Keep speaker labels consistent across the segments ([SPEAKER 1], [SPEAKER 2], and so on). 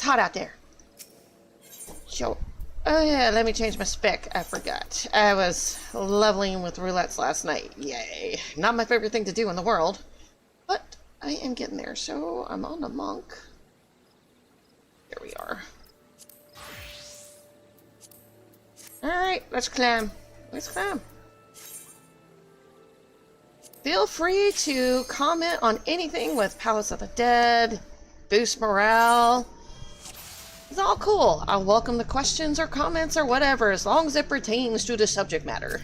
[SPEAKER 1] hot out there. So, oh yeah, let me change my spec. I forgot. I was leveling with roulettes last night. Yay. Not my favorite thing to do in the world. But I am getting there. So, I'm on the monk. There we are. Alright, let's climb. Let's climb. Feel free to comment on anything with Palace of the Dead, boost morale. It's all cool. I welcome the questions or comments or whatever, as long as it pertains to the subject matter.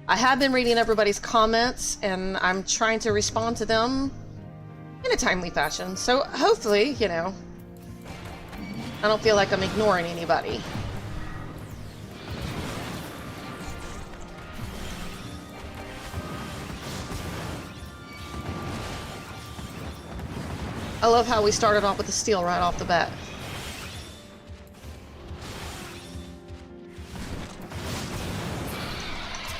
[SPEAKER 1] I have been reading everybody's comments, and I'm trying to respond to them in a timely fashion. So hopefully, you know, I don't feel like I'm ignoring anybody. I love how we started off with the steel right off the bat.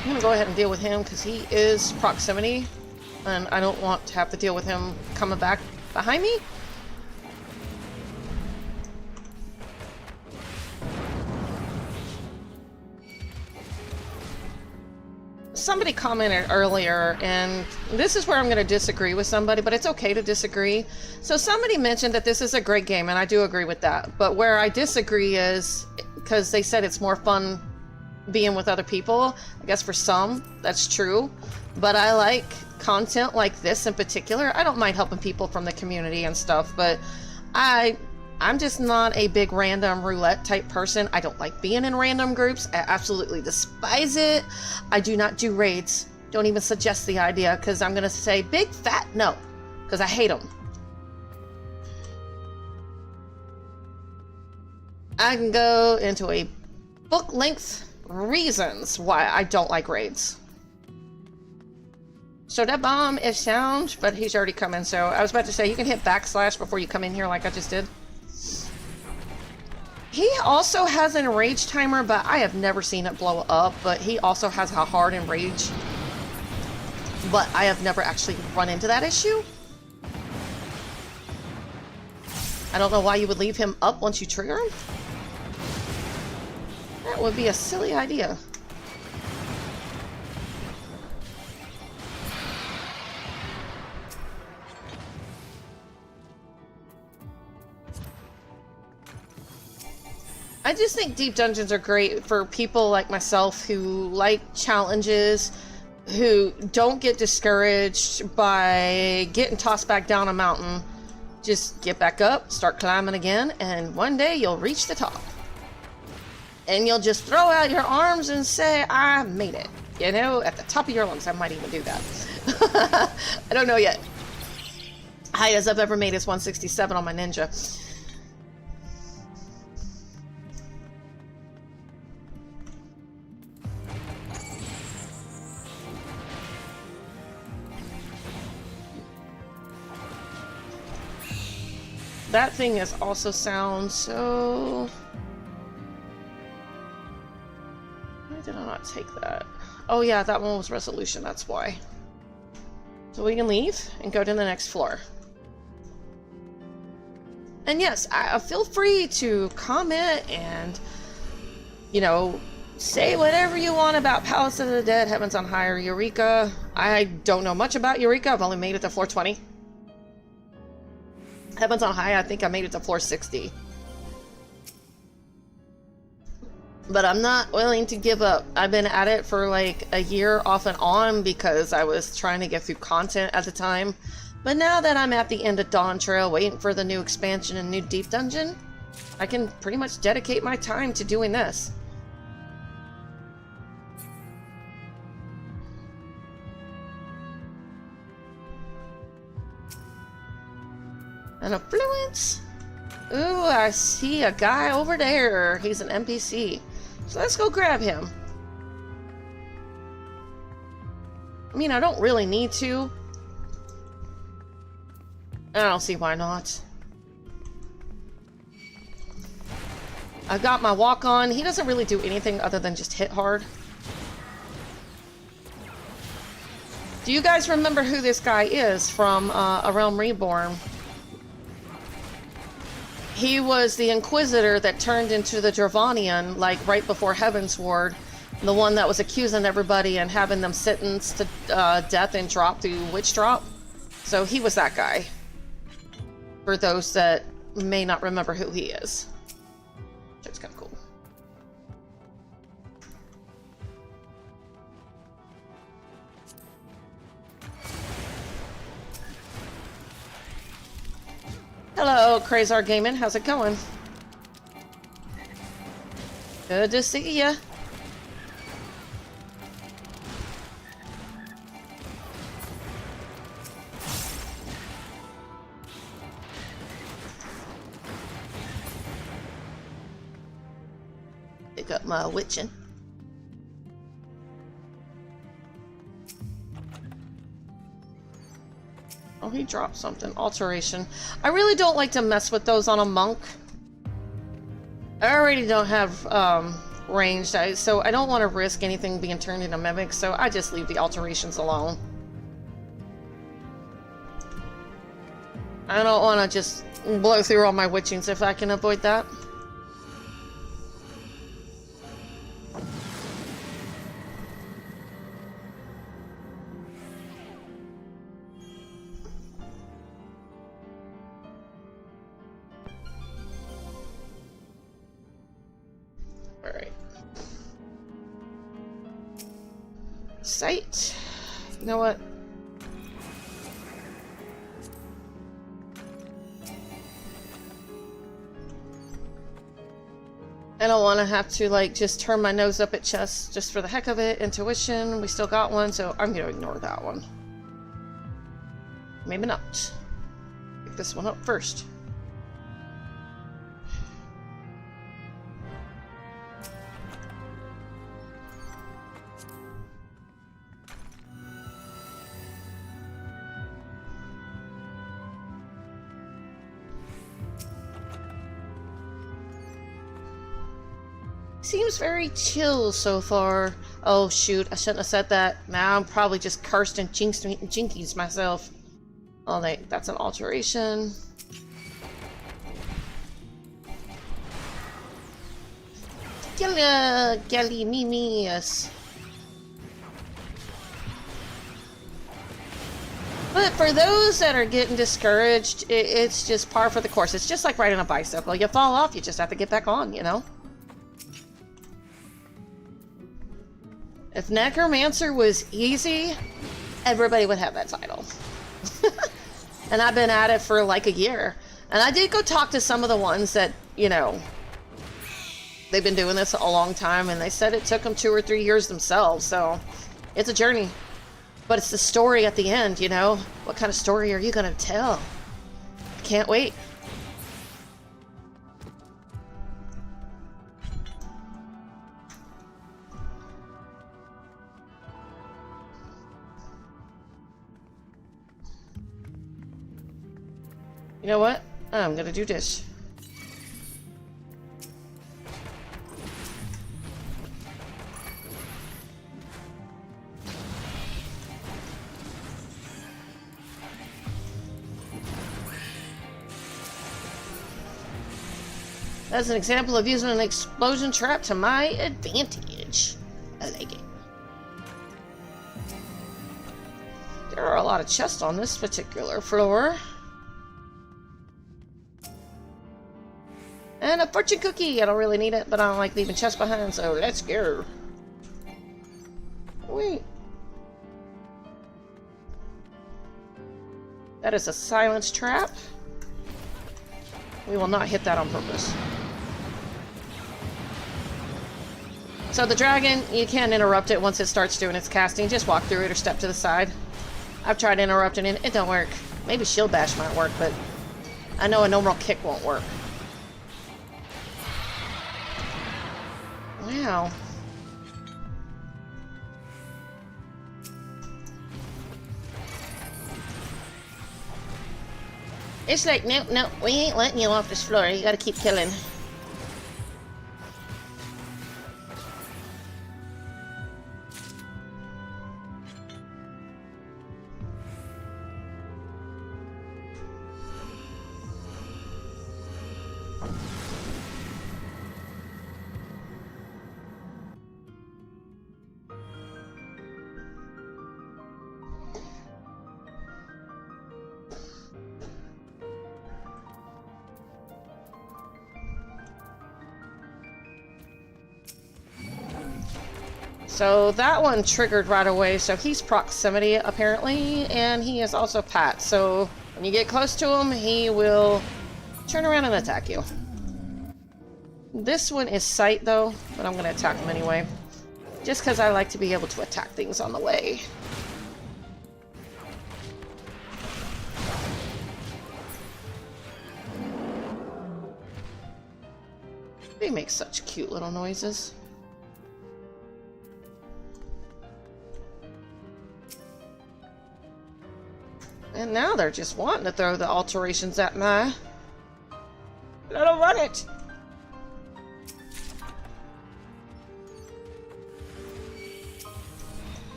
[SPEAKER 1] I'm gonna go ahead and deal with him because he is proximity, and I don't want to have to deal with him coming back behind me. Somebody commented earlier, and this is where I'm going to disagree with somebody, but it's okay to disagree. So somebody mentioned that this is a great game, and I do agree with that. But where I disagree is because they said it's more fun being with other people. I guess for some, that's true. But I like content like this in particular. I don't mind helping people from the community and stuff, but I'm just not a big random roulette type person. I don't like being in random groups. I absolutely despise it. I do not do raids. Don't even suggest the idea, because I'm going to say big fat no, because I hate them. I can go into a book length reasons why I don't like raids. So that bomb is sound, but he's already come in. So I was about to say, you can hit backslash before you come in here like I just did. He also has an enrage timer, but I have never seen it blow up. But he also has a hard enrage. But I have never actually run into that issue. I don't know why you would leave him up once you trigger him. That would be a silly idea. I just think deep dungeons are great for people like myself who like challenges, who don't get discouraged by getting tossed back down a mountain. Just get back up, start climbing again, and one day you'll reach the top. And you'll just throw out your arms and say, I made it. You know, at the top of your lungs. I might even do that. I don't know yet. Highest I've ever made is 167 on my ninja. That thing is also sound, so... Why did I not take that? Oh yeah, that one was resolution, that's why. So we can leave and go to the next floor. And yes, feel free to comment and, you know, say whatever you want about Palace of the Dead, Heavens on High, or Eureka. I don't know much about Eureka, I've only made it to floor 20. Heavens on High, I think I made it to floor 60. But I'm not willing to give up. I've been at it for like a year off and on because I was trying to get through content at the time. But now that I'm at the end of Dawn Trail, waiting for the new expansion and new deep dungeon, I can pretty much dedicate my time to doing this. An affluence? Ooh, I see a guy over there. He's an NPC. So let's go grab him. I mean, I don't really need to. I don't see why not. I've got my walk on. He doesn't really do anything other than just hit hard. Do you guys remember who this guy is from A Realm Reborn? He was the Inquisitor that turned into the Dravanian, like, right before Heavensward. The one that was accusing everybody and having them sentenced to death and drop through Witch Drop. So he was that guy. For those that may not remember who he is. It's kind of cool. Hello, Crazar Gaming. How's it going? Good to see ya. Pick up my witching. Oh, he dropped something. Alteration. I really don't like to mess with those on a monk. I already don't have ranged, so I don't want to risk anything being turned into mimics, so I just leave the alterations alone. I don't want to just blow through all my witchings if I can avoid that. Sight. You know what? I don't want to have to, like, just turn my nose up at chess just for the heck of it. Intuition, we still got one, so I'm going to ignore that one. Maybe not. Pick this one up first. Seems very chill so far. Oh shoot, I shouldn't have said that. Now I'm probably just cursed and jinkies myself. Oh, that's an alteration. Gelly mimius. But for those that are getting discouraged, it's just par for the course. It's just like riding a bicycle. You fall off, you just have to get back on, you know? If Necromancer was easy, everybody would have that title. And I've been at it for like a year. And I did go talk to some of the ones that, you know, they've been doing this a long time, and they said it took them 2 or 3 years themselves, so it's a journey. But it's the story at the end, you know? What kind of story are you gonna tell? I can't wait. You know what? I'm gonna do this. That's an example of using an explosion trap to my advantage. I like it. There are a lot of chests on this particular floor. And a fortune cookie! I don't really need it, but I don't like leaving chests behind, so let's go. Wait. That is a silence trap. We will not hit that on purpose. So the dragon, you can't interrupt it once it starts doing its casting. Just walk through it or step to the side. I've tried interrupting it. It don't work. Maybe shield bash might work, but I know a normal kick won't work. Wow. It's like, nope, nope, we ain't letting you off this floor. You gotta keep killing. So that one triggered right away, so he's proximity apparently, and he is also Pat. So when you get close to him, he will turn around and attack you. This one is sight though, but I'm going to attack him anyway. Just because I like to be able to attack things on the way. They make such cute little noises. And now they're just wanting to throw the alterations at me. Let them run it!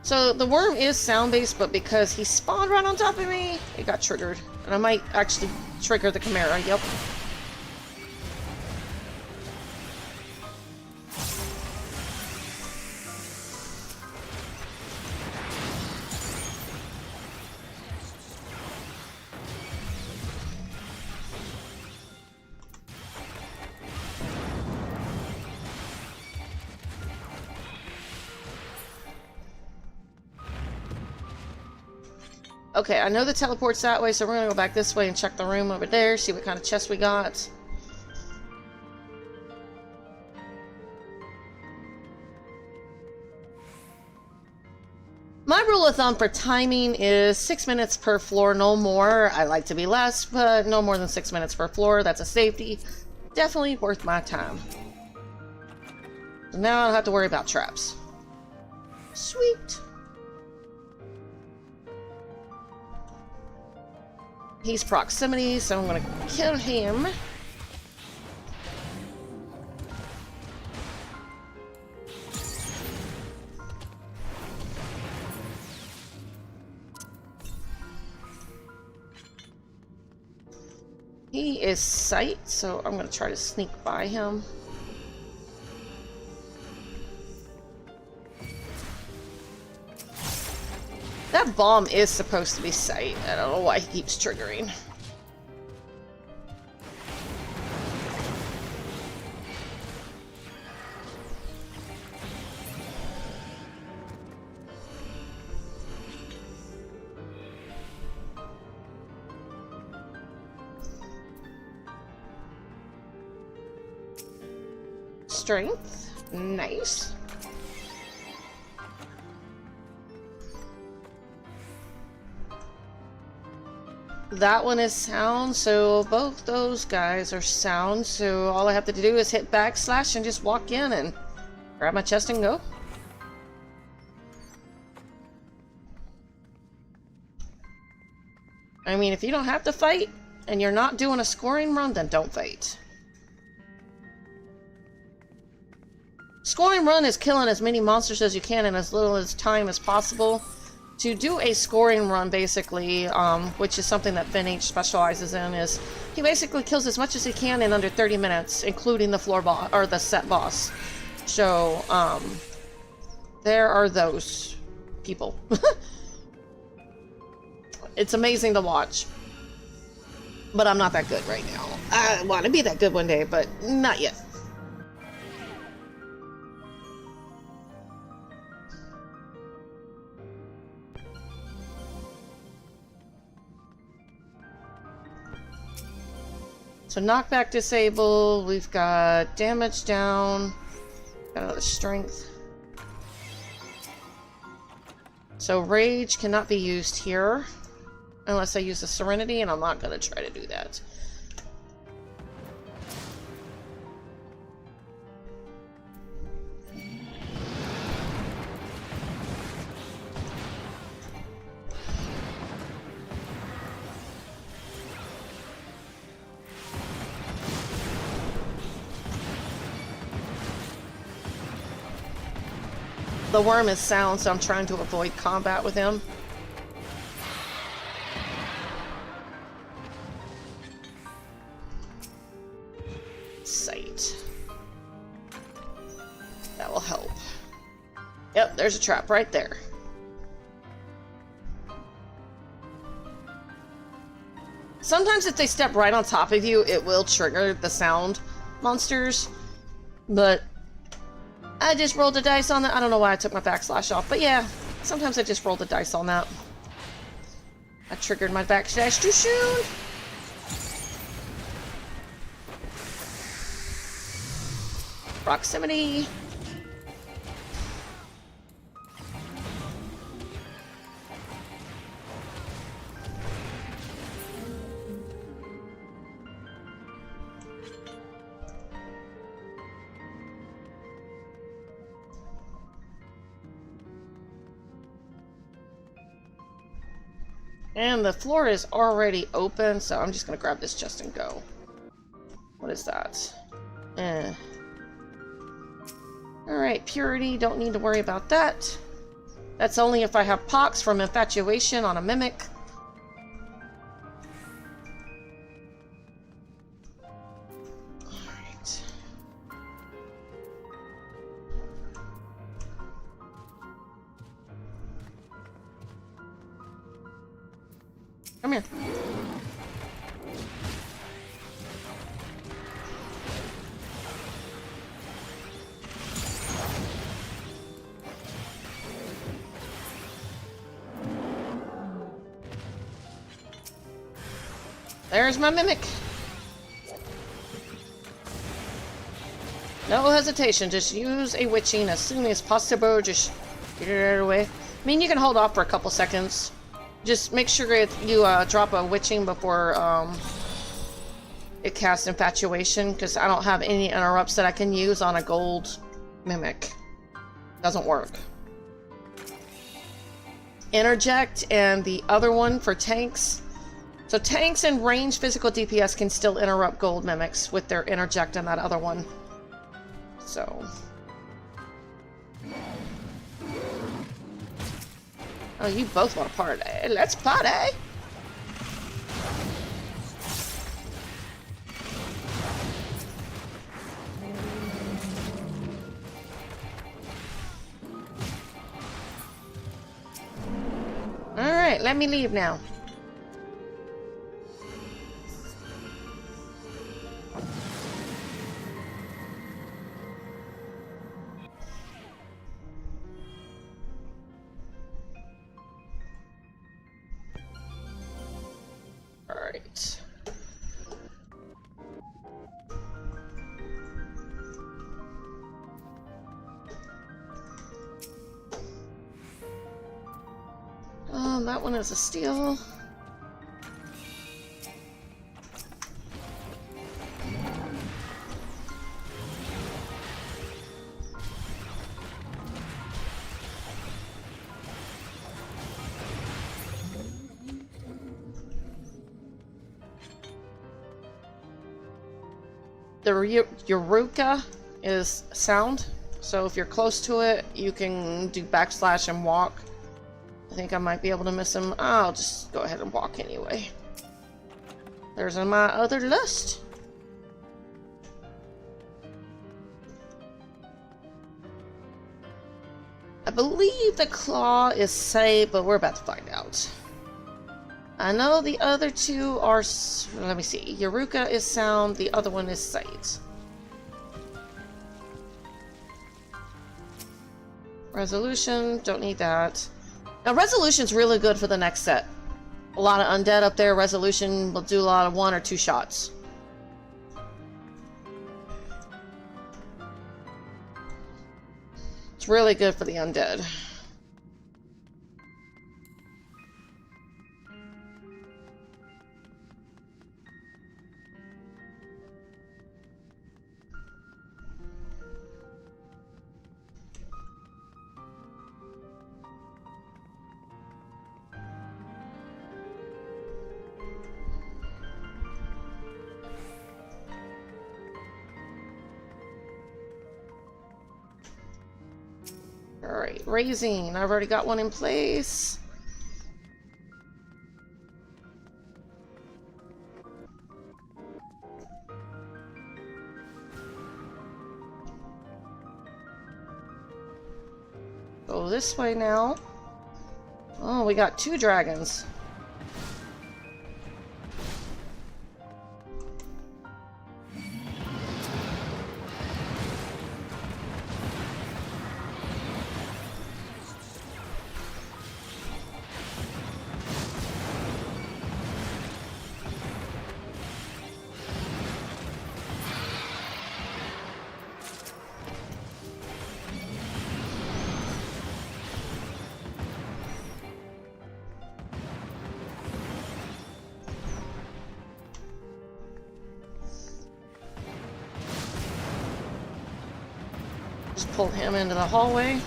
[SPEAKER 1] So the worm is sound-based, but because he spawned right on top of me, it got triggered. And I might actually trigger the Chimera, yep. Okay, I know the teleport's that way, so we're gonna go back this way and check the room over there, see what kind of chest we got. My rule of thumb for timing is 6 minutes per floor, no more. I like to be less, but no more than 6 minutes per floor. That's a safety. Definitely worth my time. So now I don't have to worry about traps. Sweet. He's proximity, so I'm gonna kill him. He is sight, so I'm gonna try to sneak by him. That bomb is supposed to be sight. I don't know why he keeps triggering. Strength. Nice. That one is sound, so both those guys are sound, so all I have to do is hit backslash and just walk in and grab my chest and go. I mean, if you don't have to fight and you're not doing a scoring run, then don't fight. Scoring run is killing as many monsters as you can in as little as time as possible. To do a scoring run, basically, which is something that Finn H specializes in, is he basically kills as much as he can in under 30 minutes, including the floor boss or the set boss. So, there are those people. It's amazing to watch, but I'm not that good right now. I want to be that good one day, but not yet. So knockback disable, we've got damage down, got another strength. So rage cannot be used here unless I use the serenity, and I'm not going to try to do that. The worm is sound, so I'm trying to avoid combat with him. Sight. That will help. Yep, there's a trap right there. Sometimes if they step right on top of you, it will trigger the sound monsters, but I just rolled the dice on that. I don't know why I took my backslash off, but yeah, sometimes I just roll the dice on that. I triggered my backslash too soon. Proximity. And the floor is already open, so I'm just gonna grab this chest and go. What is that? Alright, purity, don't need to worry about that. That's only if I have pox from infatuation on a mimic. Alright. Come here. There's my mimic. No hesitation, just use a witching as soon as possible. Just get it out of the way. I mean, you can hold off for a couple seconds. Just make sure you drop a witching before it casts infatuation, because I don't have any interrupts that I can use on a gold mimic. Doesn't work. Interject and the other one for tanks. So tanks and range physical DPS can still interrupt gold mimics with their interject and that other one. So. Oh, you both want to party. Let's party! Alright, let me leave now. Alright. That one is a steal. The Yuruka is sound, so if you're close to it, you can do backslash and walk. I think I might be able to miss him. I'll just go ahead and walk anyway. There's my other list. I believe the claw is safe, but we're about to find out. I know the other two are... Let me see. Yuruka is sound, the other one is sight. Resolution, don't need that. Now, Resolution's really good for the next set. A lot of undead up there. Resolution will do a lot of 1 or 2 shots. It's really good for the undead. Alright, raising. I've already got one in place. Go this way now. Oh, we got 2 dragons. pull him into the hallway.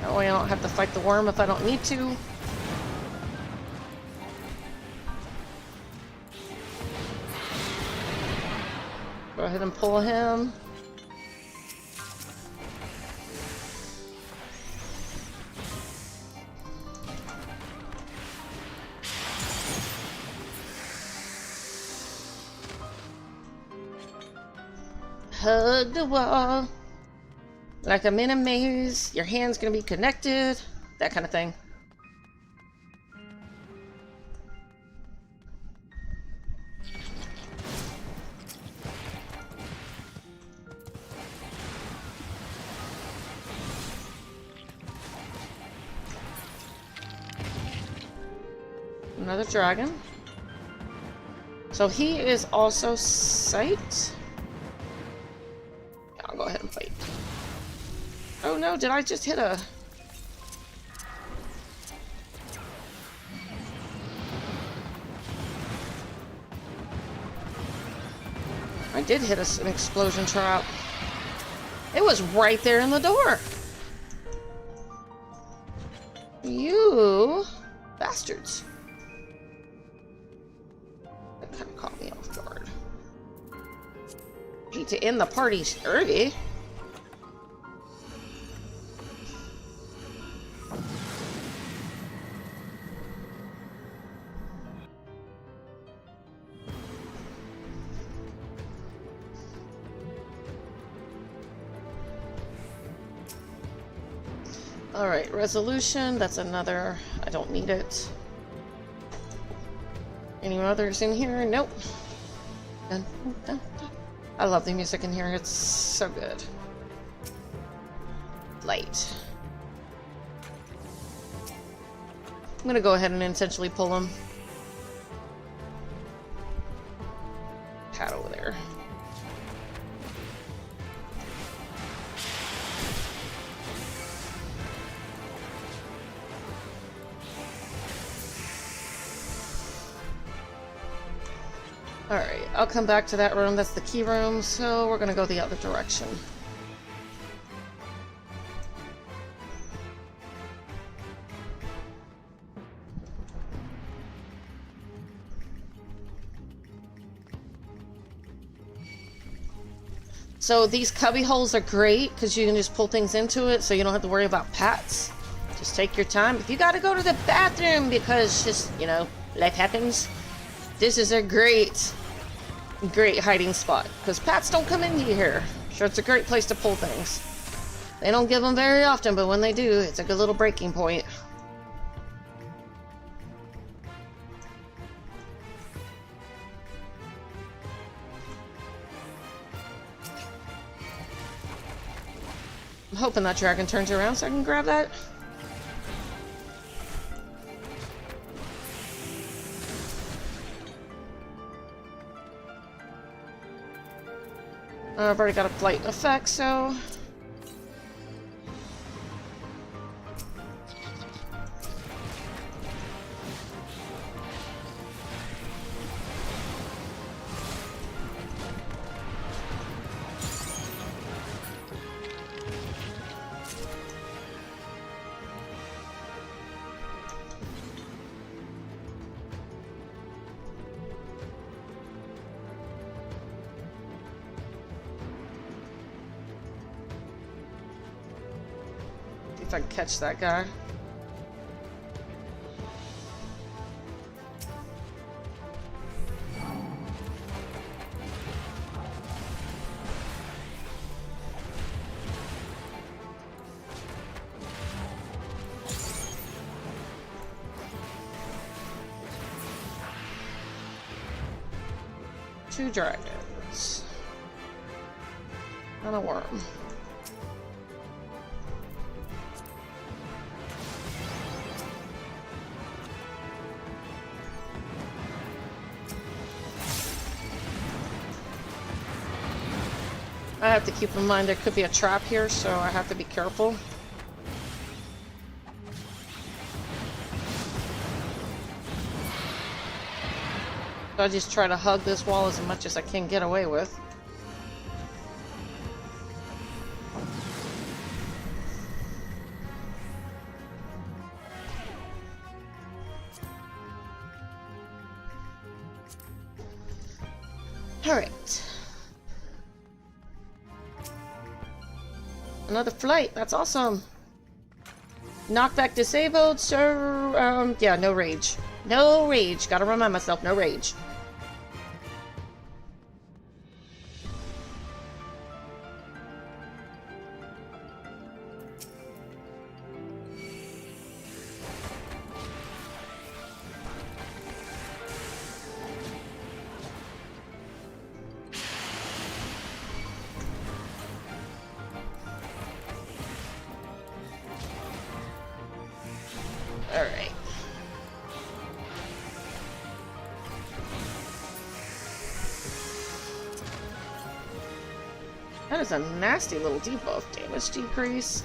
[SPEAKER 1] That way I don't have to fight the worm if I don't need to. Go ahead and pull him. Hug the wall. Like I'm in a maze, your hand's gonna be connected. That kind of thing. Another dragon. So he is also sight. I'll go ahead and fight. Oh no, did I just hit a... I did hit an explosion trap. It was right there in the door. You bastards. That kind of caught me off guard. Need to end the party early. Alright, resolution, that's another, I don't need it. Any others in here? Nope. Dun, dun, dun. I love the music in here, it's so good. Light. I'm gonna go ahead and intentionally pull him. Cat over there. Alright, I'll come back to that room. That's the key room, so we're gonna go the other direction. So these cubby holes are great because you can just pull things into it so you don't have to worry about pats. Just take your time. If you gotta go to the bathroom because just, you know, life happens. This is a great hiding spot, because pats don't come in here. Sure, it's a great place to pull things. They don't give them very often, but when they do, it's a good little breaking point. I'm hoping that dragon turns around so I can grab that. I've already got a blight effect, so... if I can catch that guy. Two dragons. And a worm. I have to keep in mind there could be a trap here, so I have to be careful. So I just try to hug this wall as much as I can get away with. Alright. Another flight. That's awesome. Knockback disabled, so, yeah, no rage. No rage. Gotta remind myself, no rage. Alright. That is a nasty little debuff. Damage decrease.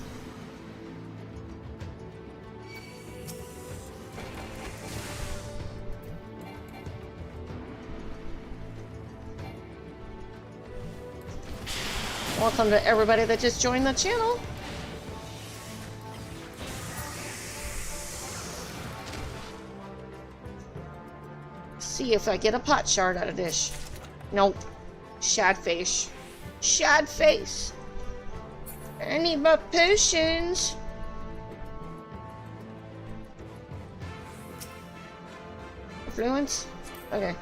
[SPEAKER 1] Welcome to everybody that just joined the channel. See if I get a pot shard out of this. Nope. Shad face. Shad face. I need my potions. Influence? Okay.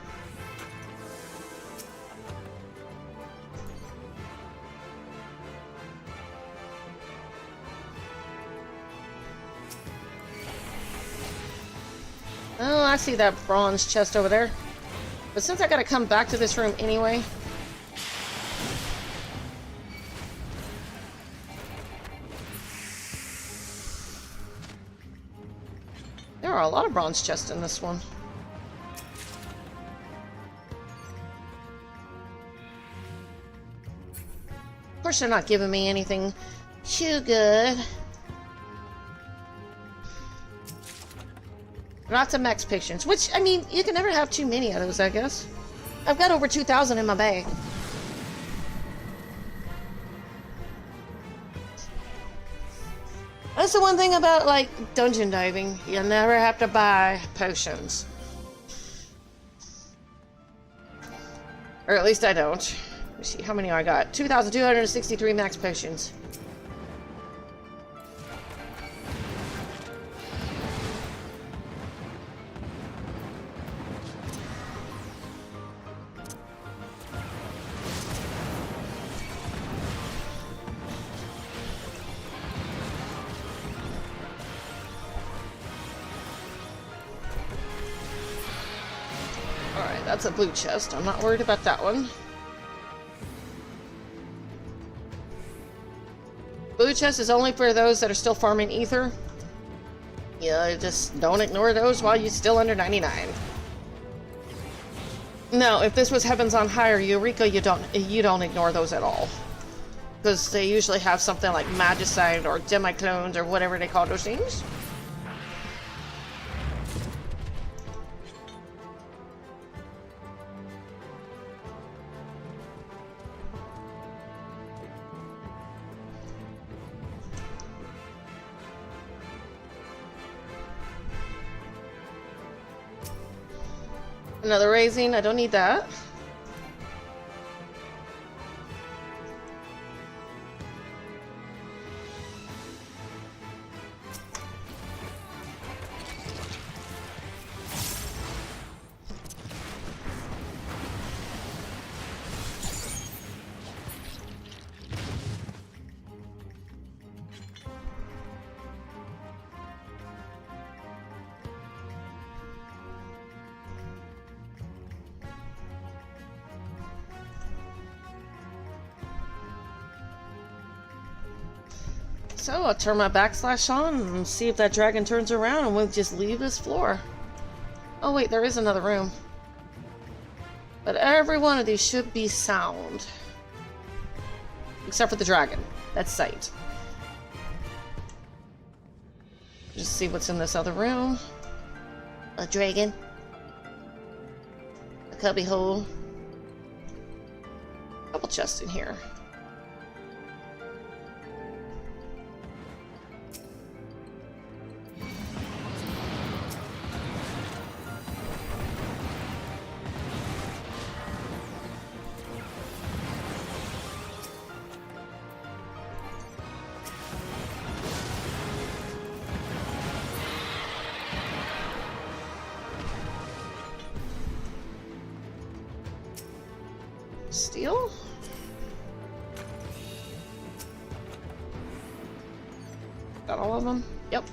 [SPEAKER 1] Oh, I see that bronze chest over there. But since I gotta come back to this room anyway... There are a lot of bronze chests in this one. Of course they're not giving me anything too good. Lots of max potions, which, I mean, you can never have too many of those, I guess. I've got over 2,000 in my bag. That's the one thing about, like, dungeon diving. You'll never have to buy potions. Or at least I don't. Let me see how many I got. 2,263 max potions. Alright, that's a blue chest. I'm not worried about that one. Blue chest is only for those that are still farming ether. Yeah, just don't ignore those while you're still under 99. No, if this was Heavens on High or Eureka, you don't ignore those at all. Because they usually have something like Magicite or Demi-Clones or whatever they call those things. Another raising, I don't need that. So I'll turn my backslash on and see if that dragon turns around and we'll just leave this floor. Oh wait, there is another room. But every one of these should be sound. Except for the dragon. That's sight. Just see what's in this other room. A dragon. A cubby hole. A couple chests in here. steel? Got all of them? Yep.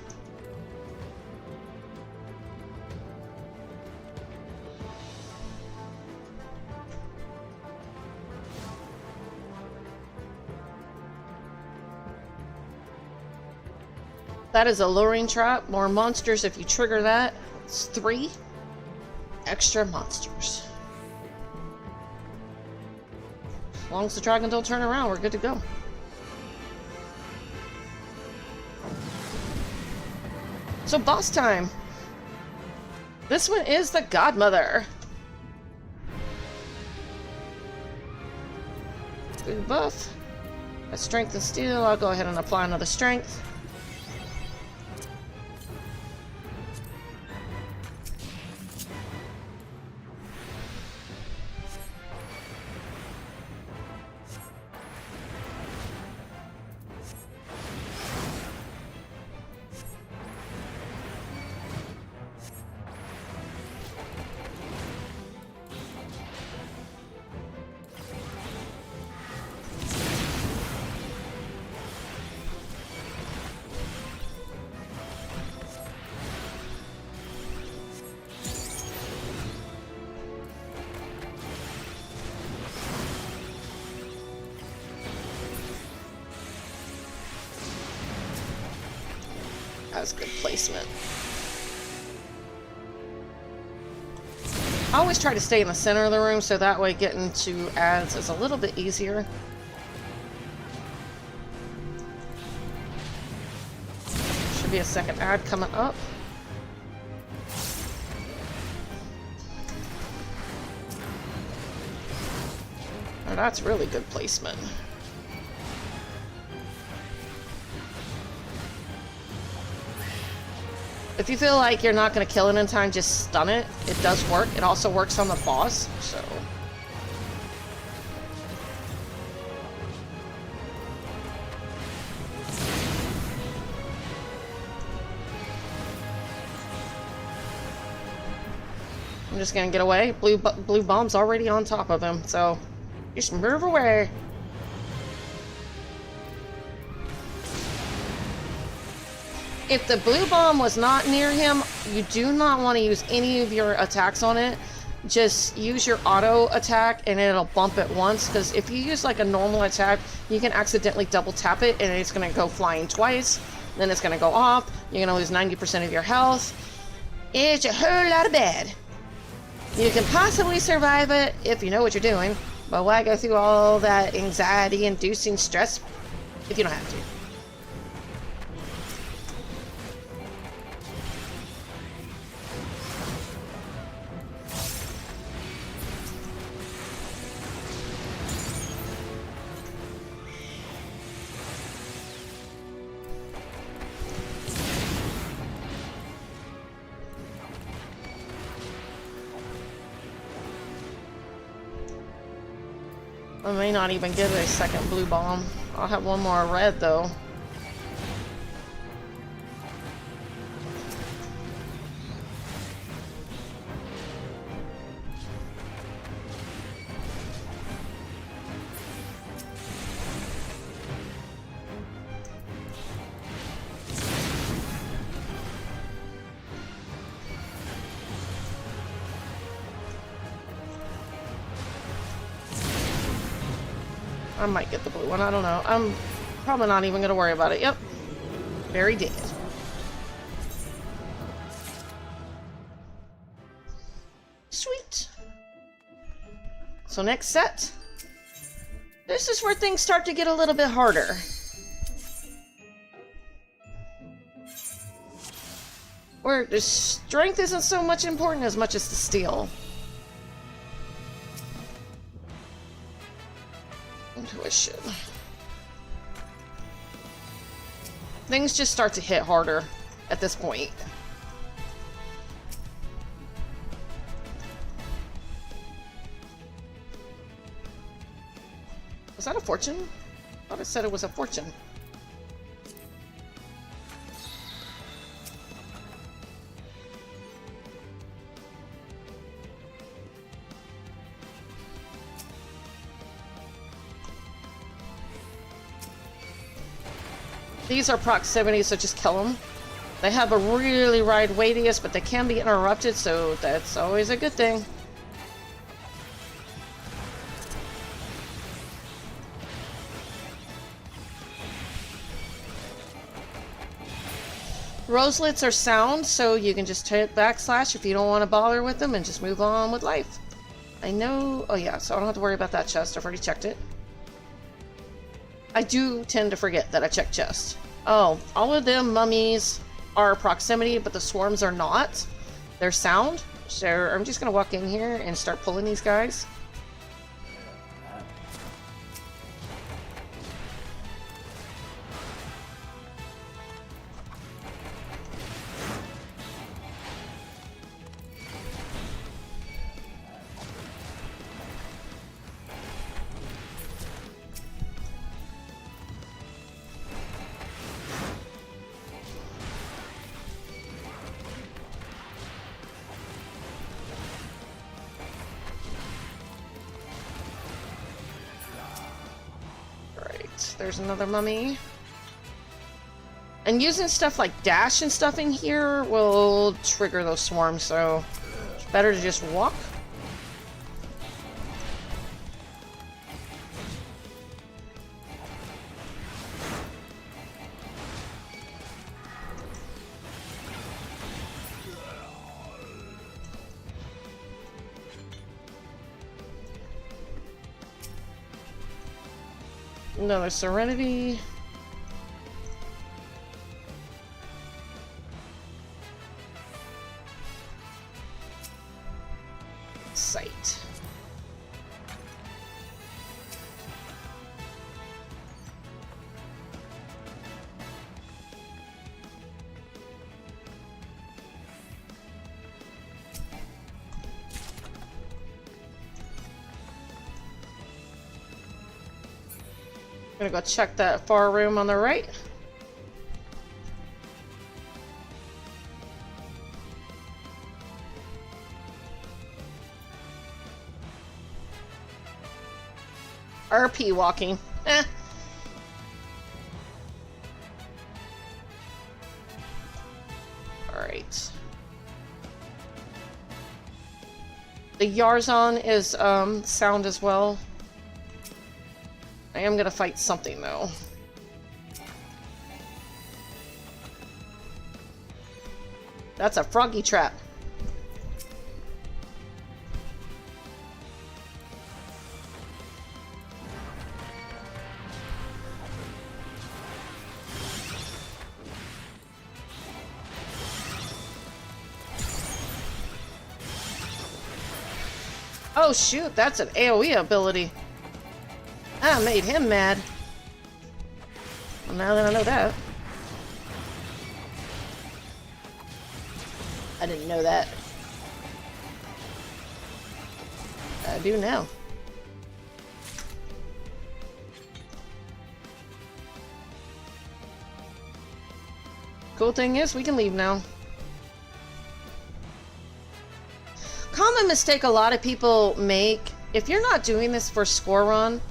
[SPEAKER 1] That is a luring trap. More monsters if you trigger that. It's 3 extra monsters. As long as the dragon don't turn around, we're good to go. So boss time. This one is the Godmother. Good buff. A strength and steel. I'll go ahead and apply another strength. That's good placement. I always try to stay in the center of the room so that way getting to ads is a little bit easier. Should be a second ad coming up. Oh, that's really good placement. If you feel like you're not going to kill it in time, just stun it. It does work. It also works on the boss, so... I'm just going to get away. Blue bomb's already on top of him, so... just move away. If the blue bomb was not near him, you do not want to use any of your attacks on it. Just use your auto attack and it'll bump it once, because if you use like a normal attack, you can accidentally double tap it and it's going to go flying twice. Then it's going to go off. You're going to lose 90% of your health. It's a whole lot of bad. You can possibly survive it if you know what you're doing, but why go through all that anxiety-inducing stress if you don't have to? I may not even get a second blue bomb. I'll have one more red though. I might get the blue one, I don't know. I'm probably not even going to worry about it. Yep. Very dead. Sweet. So next set. This is where things start to get a little bit harder. Where the strength isn't so much important as much as the steel. Intuition. Things just start to hit harder at this point. Was that a fortune? I thought it said it was a fortune. These are proximity, so just kill them. They have a really wide radius, but they can be interrupted, so that's always a good thing. Roselets are sound, so you can just hit backslash if you don't want to bother with them and just move on with life. I know... Oh yeah, so I don't have to worry about that chest. I've already checked it. I do tend to forget that I checked chest. Oh, all of them mummies are proximity, but the swarms are not. They're sound. So I'm just going to walk in here and start pulling these guys. There's another mummy. And using stuff like dash and stuff in here will trigger those swarms, so it's better to just walk. Another Serenity. Sight. I'm gonna go check that far room on the right. RP walking. Eh. Alright. The Yarzon is sound as well. I am gonna fight something though. That's a froggy trap. Oh shoot, that's an AoE ability. I made him mad. Well, now that I know that. I didn't know that. I do now. Cool thing is, we can leave now. Common mistake a lot of people make, if you're not doing this for score run,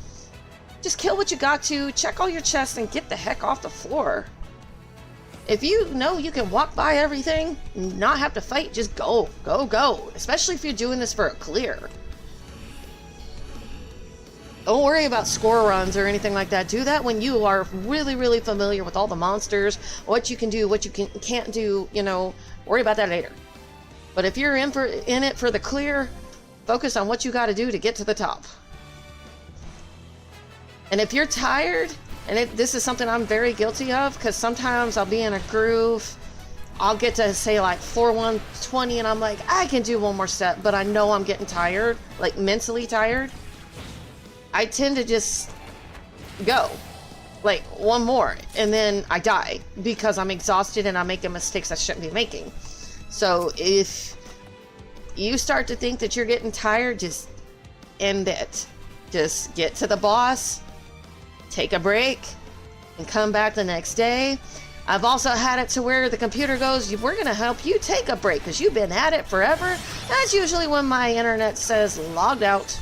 [SPEAKER 1] just kill what you got to, check all your chests, and get the heck off the floor. If you know you can walk by everything, not have to fight, just go. Go, go. Especially if you're doing this for a clear. Don't worry about score runs or anything like that. Do that when you are really, really familiar with all the monsters, what you can do, what you can't do, you know, worry about that later. But if you're in it for the clear, focus on what you got to do to get to the top. And if you're tired, and this is something I'm very guilty of, because sometimes I'll be in a groove, I'll get to say like floor 120 and I'm like, I can do one more step, but I know I'm getting tired, like mentally tired. I tend to just go, like one more, and then I die because I'm exhausted and I'm making mistakes I shouldn't be making. So if you start to think that you're getting tired, just end it. Just get to the boss, take a break, and come back the next day. I've also had it to where the computer goes, we're going to help you take a break because you've been at it forever. That's usually when my internet says logged out.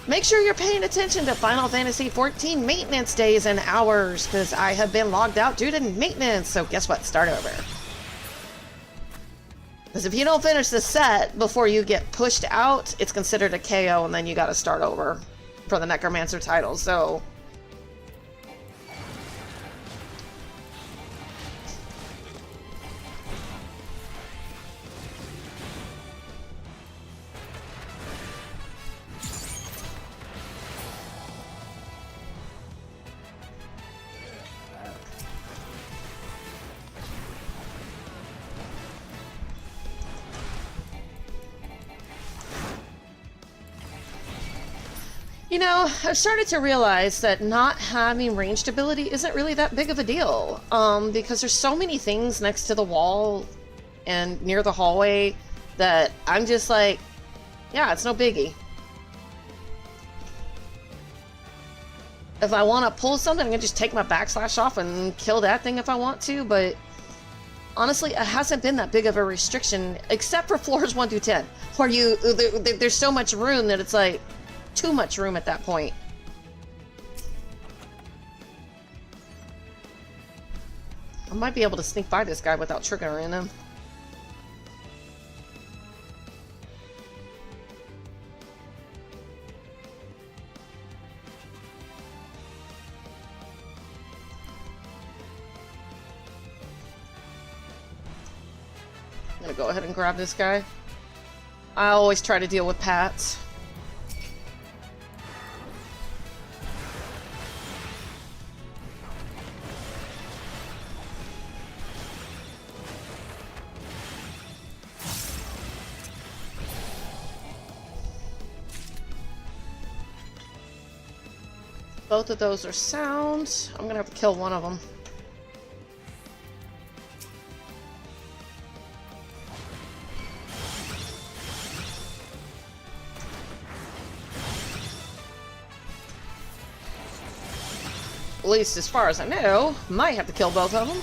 [SPEAKER 1] Make sure you're paying attention to Final Fantasy XIV maintenance days and hours, because I have been logged out due to maintenance, so guess what? Start over. Because if you don't finish the set before you get pushed out, it's considered a KO, and then you gotta start over for the Necromancer title, so... You know, I've started to realize that not having ranged ability isn't really that big of a deal, because there's so many things next to the wall and near the hallway that I'm just like, yeah, it's no biggie. If I want to pull something, I can just take my backslash off and kill that thing if I want to, but honestly, it hasn't been that big of a restriction, except for floors 1 through 10, where there's so much room that it's like, too much room at that point. I might be able to sneak by this guy without triggering him. I'm gonna go ahead and grab this guy. I always try to deal with Pats. Both of those are sound. I'm gonna have to kill one of them. At least as far as I know, might have to kill both of them.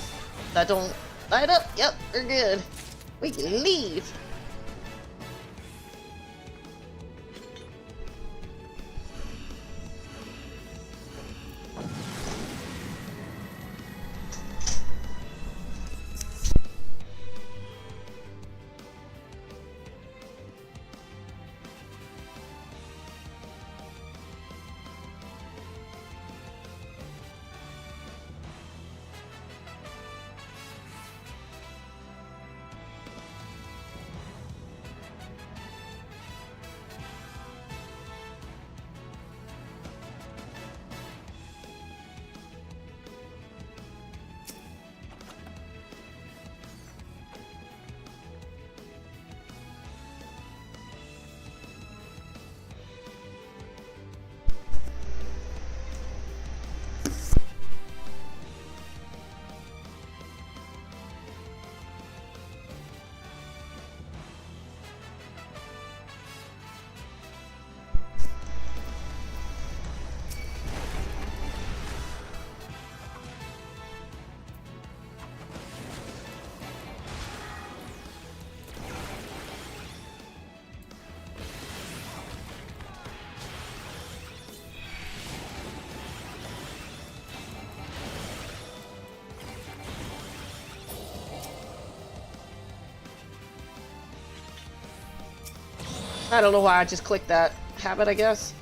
[SPEAKER 1] That don't light up. Yep, we're good. We can leave. I don't know why I just clicked that habit, I guess.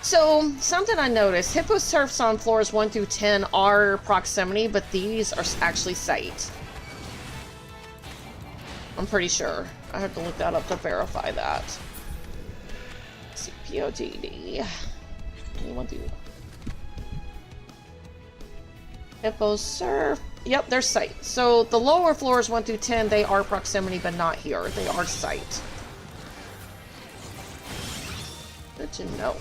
[SPEAKER 1] So, something I noticed, Hippo Surfs on floors 1 through 10 are proximity, but these are actually sight. I'm pretty sure. I have to look that up to verify that. CPOTD. Hippo Surf. Yep, they're sight. So the lower floors 1 through 10, they are proximity, but not here. They are sight. Good to know.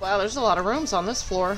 [SPEAKER 1] Wow, there's a lot of rooms on this floor.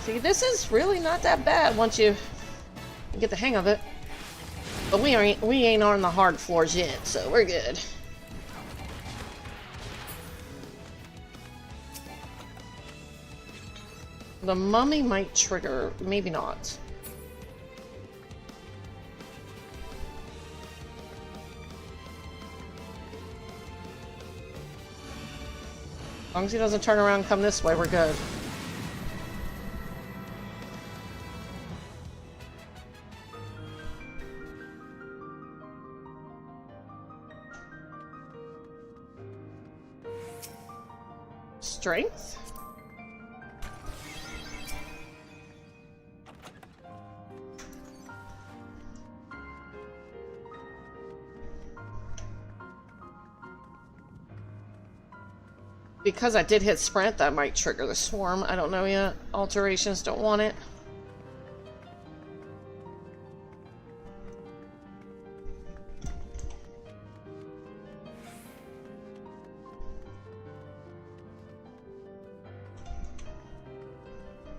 [SPEAKER 1] See, this is really not that bad once you get the hang of it. But we ain't on the hard floors yet, so we're good. The mummy might trigger, maybe not. As long as he doesn't turn around and come this way, we're good. Strength? Because I did hit sprint, that might trigger the swarm. I don't know yet. Alterations don't want it.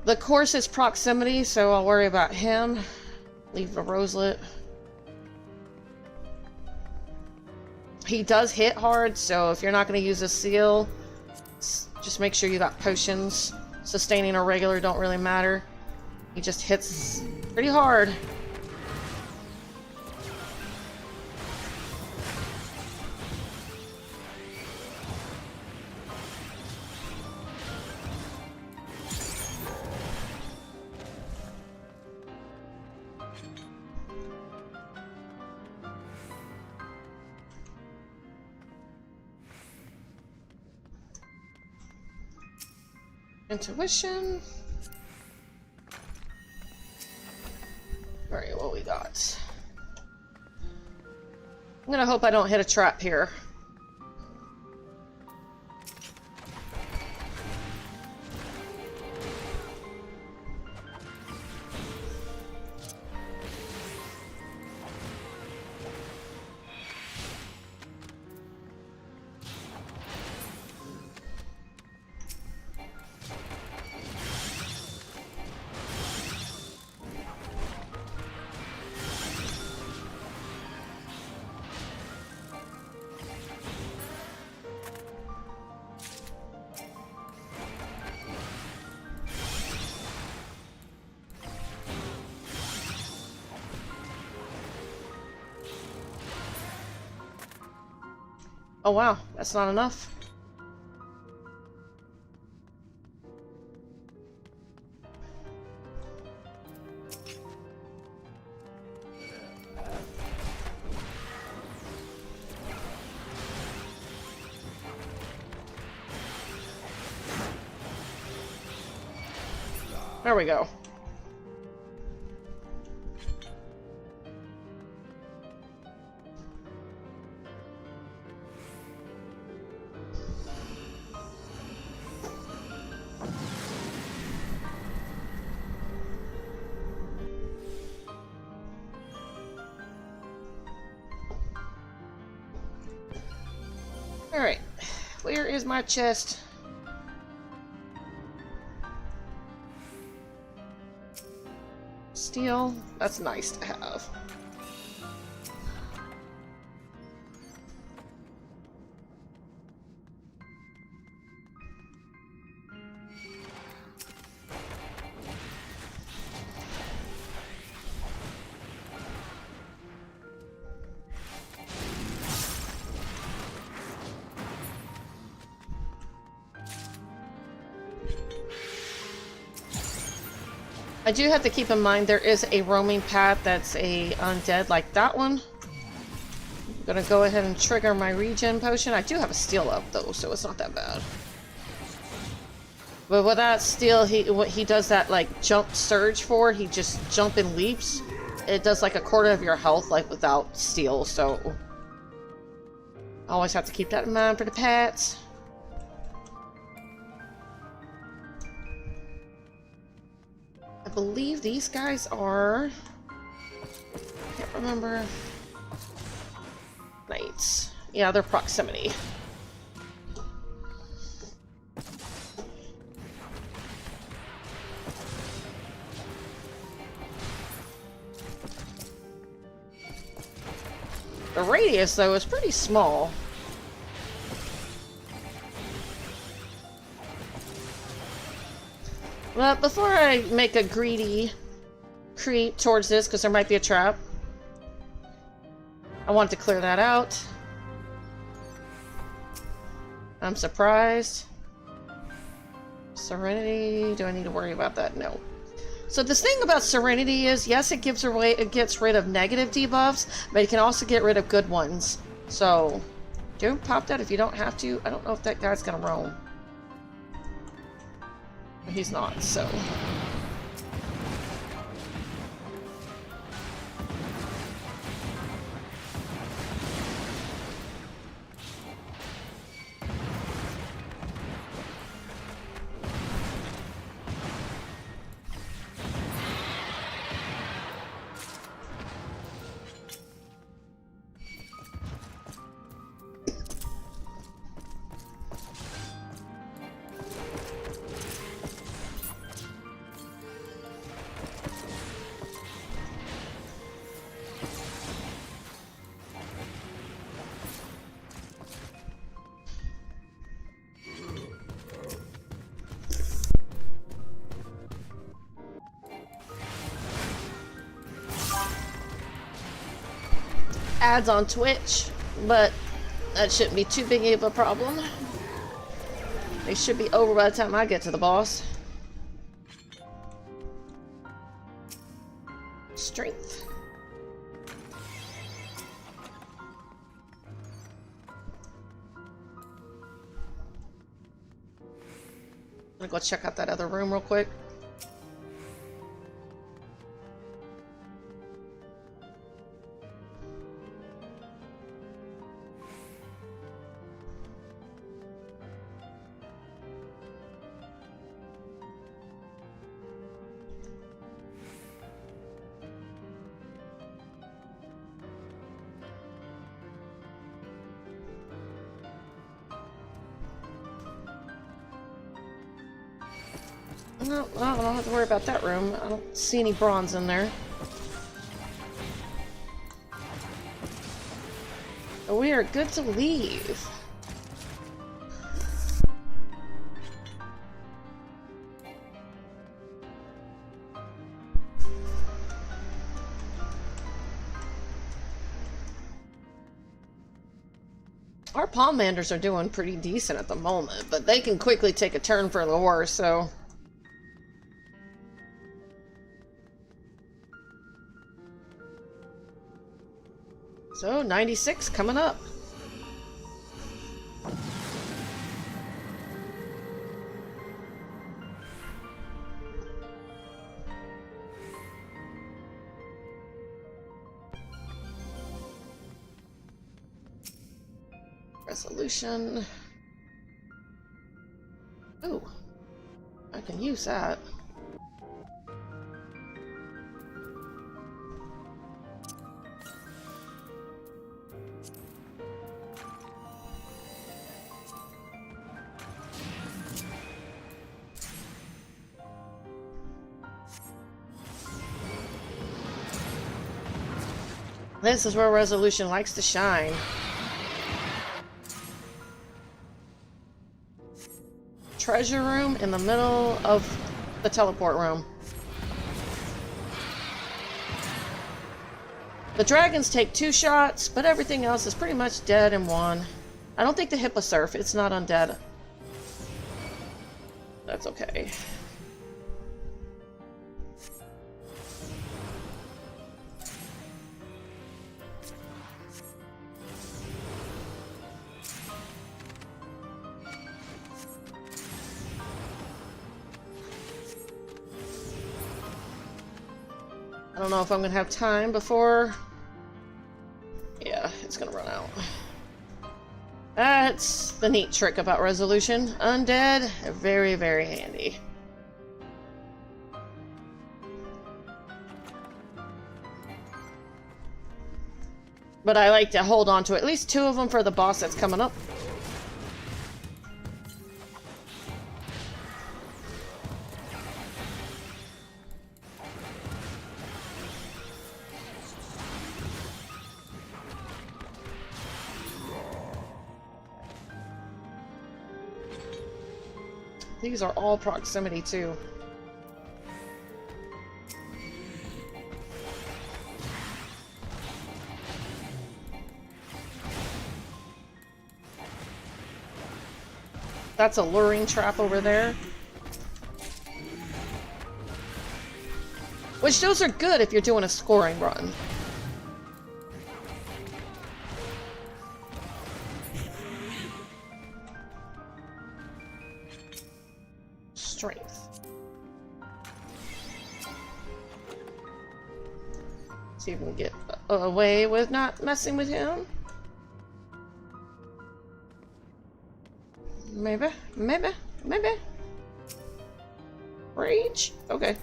[SPEAKER 1] The course is proximity, so I'll worry about him. Leave the roselet. He does hit hard, so if you're not going to use a seal, just make sure you got potions. Sustaining or regular don't really matter. He just hits pretty hard. Intuition. Alright, what we got? I'm gonna hope I don't hit a trap here. Oh wow, that's not enough. There we go. Alright, where is my chest? Steel, that's nice to have. I do have to keep in mind there is a roaming path that's a undead like that one. I'm gonna go ahead and trigger my regen potion. I do have a steel up though, so it's not that bad. But with that steel, what he does that like jump surge for, he just jump and leaps. It does like a quarter of your health like without steel, so I always have to keep that in mind for the pets. I believe these guys are... I can't remember. Knights. Yeah, they're proximity. The radius, though, is pretty small. But before I make a greedy creep towards this, because there might be a trap, I want to clear that out. I'm surprised. Serenity, do I need to worry about that? No. So the thing about Serenity is, yes, it gets rid of negative debuffs, but it can also get rid of good ones. So don't pop that if you don't have to. I don't know if that guy's gonna roam. He's not, so... ads on Twitch, but that shouldn't be too big of a problem. They should be over by the time I get to the boss. Strength. I'm gonna go check out that other room real quick. No, I don't have to worry about that room. I don't see any bronze in there. But we are good to leave. Our Palmanders are doing pretty decent at the moment, but they can quickly take a turn for the worse, so... So, 96 coming up. Resolution. Ooh, I can use that. This is where resolution likes to shine. Treasure room in the middle of the teleport room. The dragons take 2 shots, but everything else is pretty much dead in 1. I don't think the Hipposurf, it's not undead. That's okay. I don't know if I'm gonna have time before... Yeah, it's gonna run out. That's the neat trick about resolution. Undead, very, very handy. But I like to hold on to at least 2 of them for the boss that's coming up. These are all proximity too. That's a luring trap over there. Which those are good if you're doing a scoring run. Strength. See if we can get away with not messing with him. Maybe, maybe, maybe. Rage? Okay.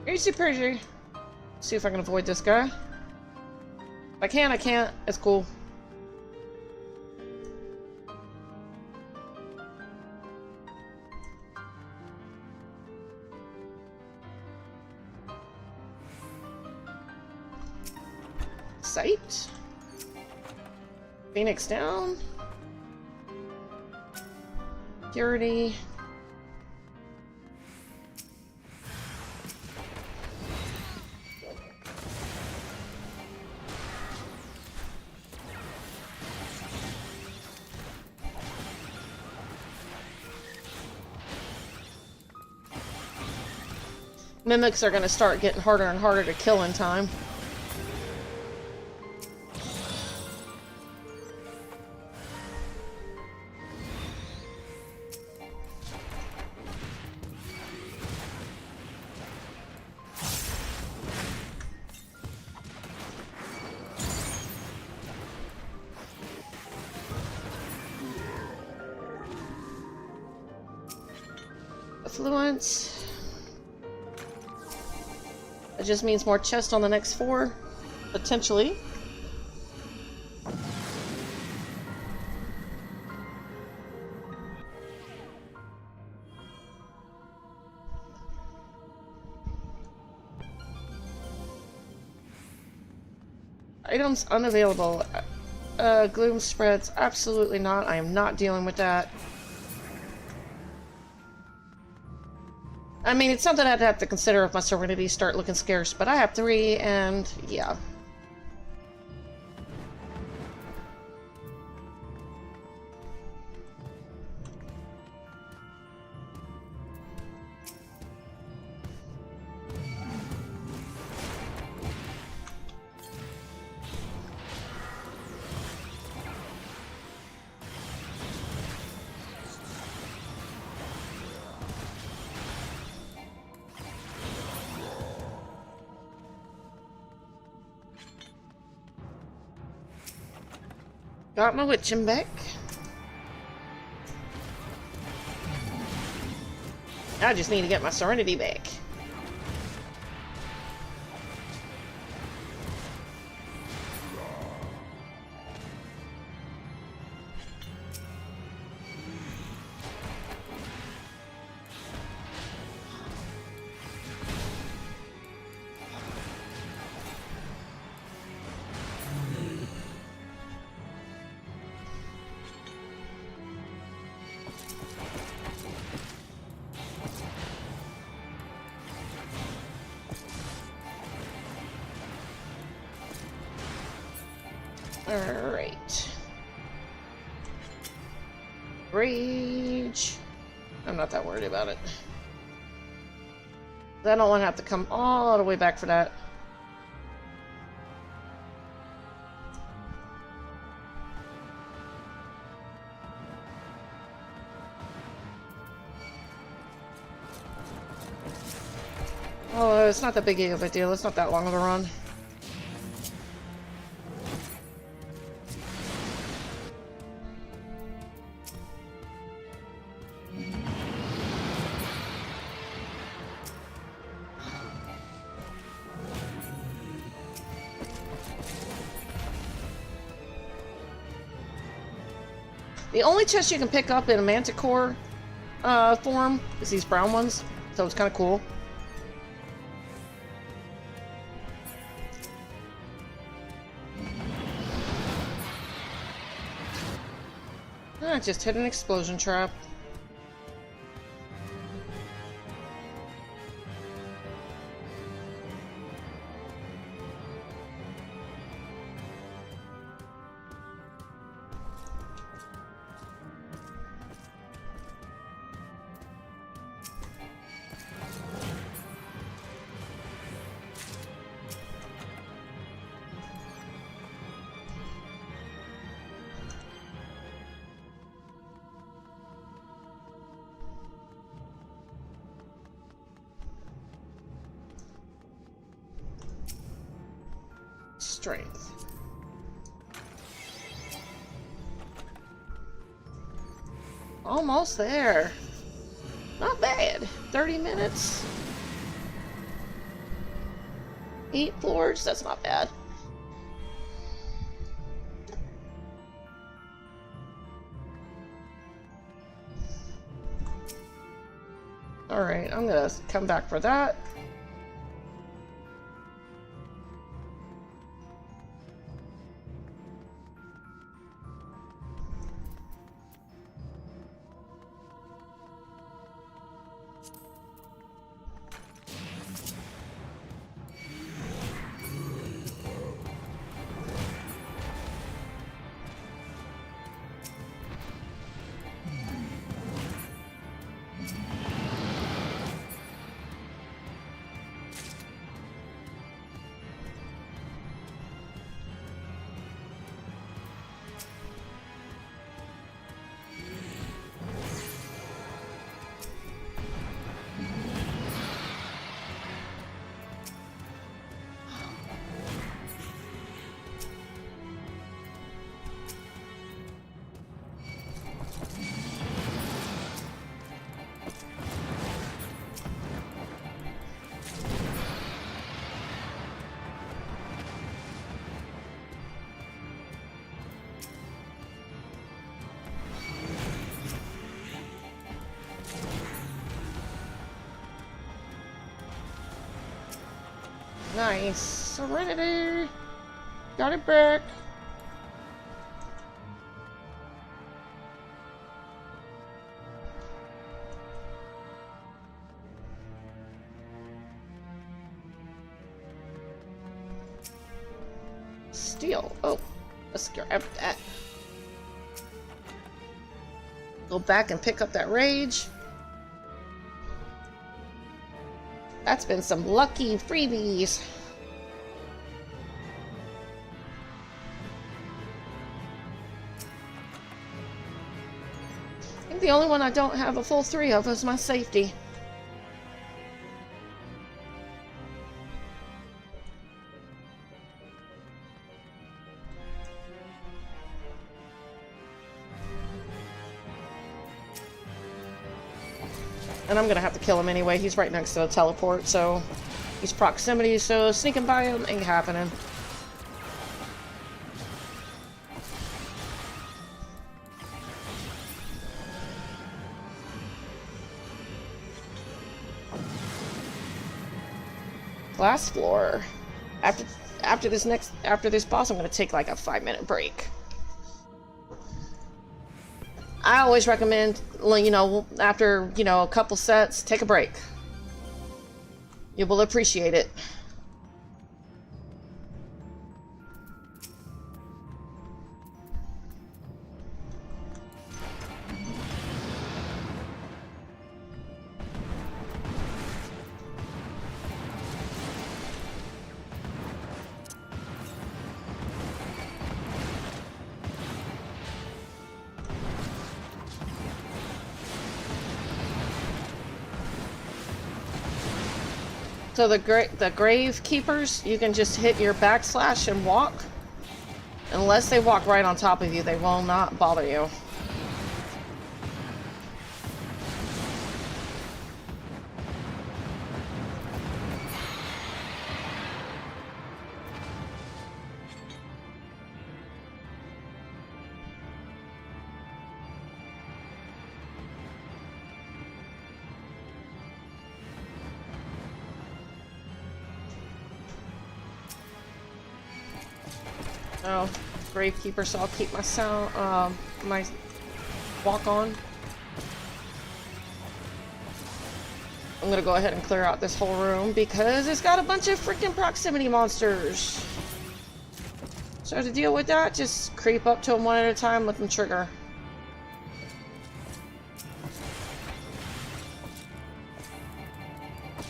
[SPEAKER 1] Easy peasy. See if I can avoid this guy. If I can, I can't. It's cool. Sight. Phoenix down. Purity. Mimics are going to start getting harder and harder to kill in time. Affluence. It just means more chest on the next 4, potentially. Items unavailable. Gloom spreads. Absolutely not. I am not dealing with that. I mean, it's something I'd have to consider if my serenities start looking scarce, but I have 3, and yeah. Got my witching back. I just need to get my serenity back. Alright. Rage. I'm not that worried about it. I don't want to have to come all the way back for that. Oh, it's not that big of a deal. It's not that long of a run. The only chest you can pick up in a Manticore form is these brown ones, so it's kind of cool. I just hit an explosion trap. Strength. Almost there. Not bad. 30 minutes. 8 floors. That's not bad. Alright, I'm gonna come back for that. Nice. Serenity. Got it back. Steel. Oh, let's grab that. Go back and pick up that rage. That's been some lucky freebies. I think the only one I don't have a full 3 of is my safety. And I'm gonna have to kill him anyway. He's right next to the teleport, so he's proximity, so sneaking by him ain't happening. Last floor. After this boss, I'm gonna take like a 5-minute break. I always recommend, you know, after, you know, a couple sets, take a break. You will appreciate it. So the grave keepers, you can just hit your backslash and walk. Unless they walk right on top of you, they will not bother you. Oh, gravekeeper, so I'll keep my my walk on. I'm gonna go ahead and clear out this whole room because it's got a bunch of freaking proximity monsters. So to deal with that, just creep up to them one at a time, let them trigger.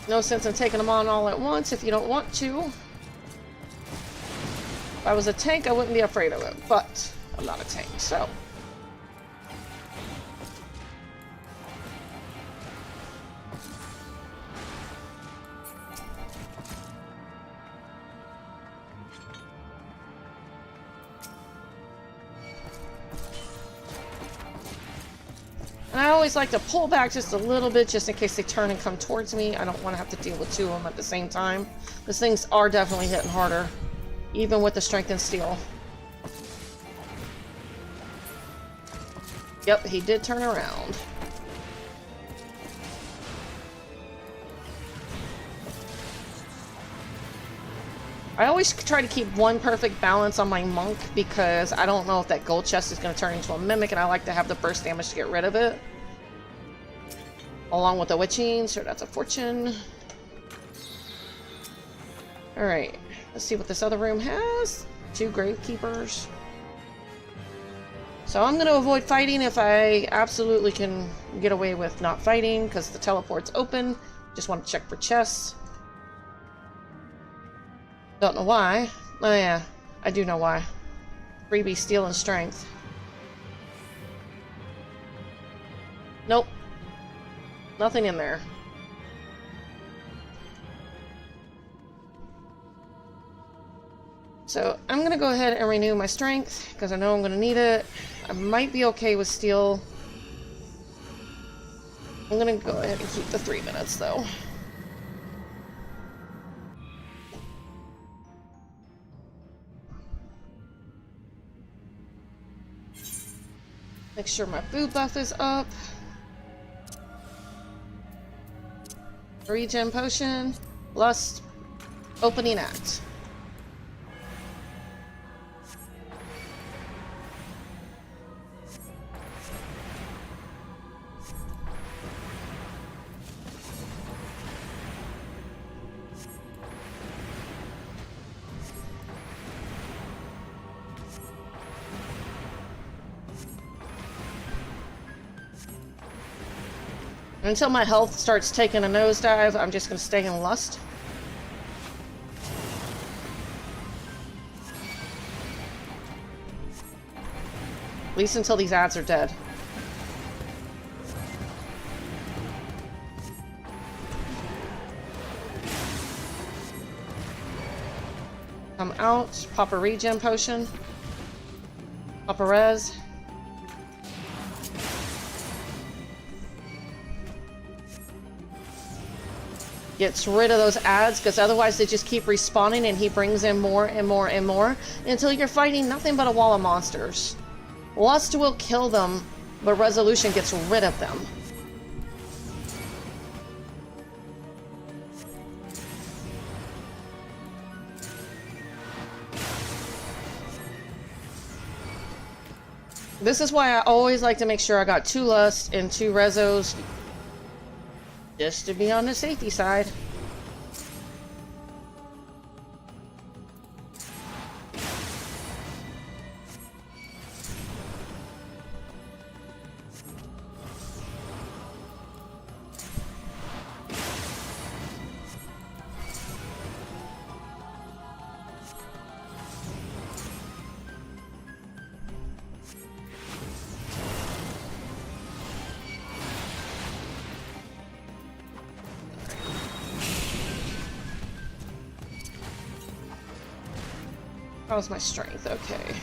[SPEAKER 1] No sense in taking them on all at once if you don't want to. If I was a tank, I wouldn't be afraid of it, but I'm not a tank, so. And I always like to pull back just a little bit just in case they turn and come towards me. I don't want to have to deal with two of them at the same time. Because things are definitely hitting harder. Even with the strength and steel. Yep, he did turn around. I always try to keep one perfect balance on my monk because I don't know if that gold chest is going to turn into a mimic, and I like to have the burst damage to get rid of it. Along with the witching, so that's a fortune. Alright. Let's see what this other room has. 2 gravekeepers. So I'm going to avoid fighting if I absolutely can get away with not fighting because the teleport's open. Just want to check for chests. Don't know why. Oh yeah, I do know why. Freebie, steel, and strength. Nope. Nothing in there. So I'm gonna go ahead and renew my strength because I know I'm gonna need it. I might be okay with steel. I'm gonna go ahead and keep the 3 minutes though. Make sure my food buff is up. Regen potion, lust, opening act. Until my health starts taking a nosedive, I'm just going to stay in lust. At least until these ads are dead. Come out, pop a regen potion. Pop a res. Gets rid of those ads, because otherwise they just keep respawning and he brings in more and more and more until you're fighting nothing but a wall of monsters. Lust will kill them, but resolution gets rid of them. This is why I always like to make sure I got 2 Lust and 2 Rezos, just to be on the safety side. How's my strength? Okay.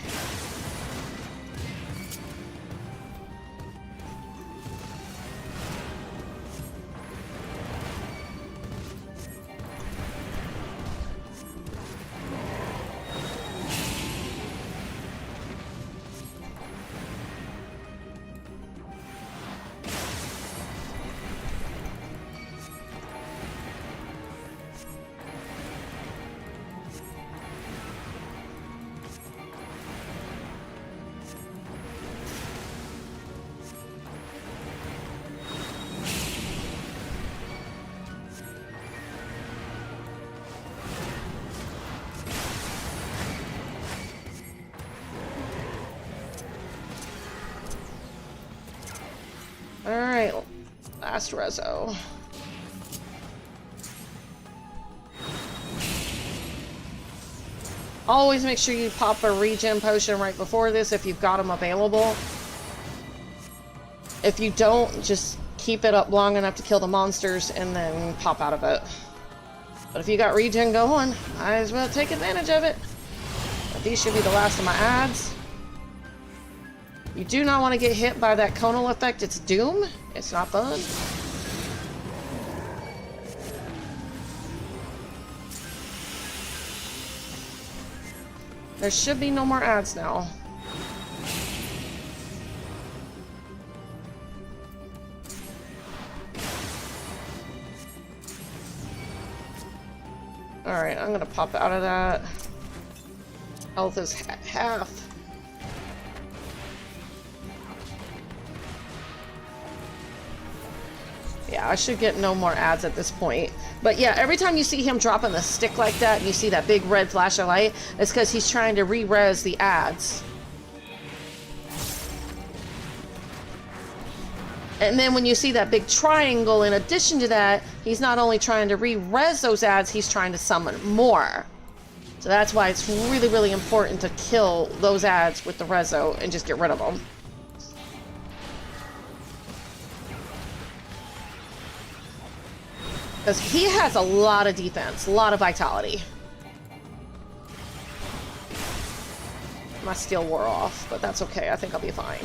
[SPEAKER 1] Alright, last rezo. Always make sure you pop a regen potion right before this if you've got them available. If you don't, just keep it up long enough to kill the monsters and then pop out of it. But if you got regen going, might as well take advantage of it. But these should be the last of my ads. You do not want to get hit by that conal effect. It's doom. It's not fun. There should be no more ads now. Alright, I'm gonna pop out of that. Health is half. Yeah, I should get no more ads at this point. But yeah, every time you see him dropping the stick like that, and you see that big red flash of light, it's because he's trying to re-res the ads. And then when you see that big triangle, in addition to that, he's not only trying to re-res those ads, he's trying to summon more. So that's why it's really, really important to kill those ads with the rezo and just get rid of them. Because he has a lot of defense, a lot of vitality. My steel wore off, but that's okay. I think I'll be fine.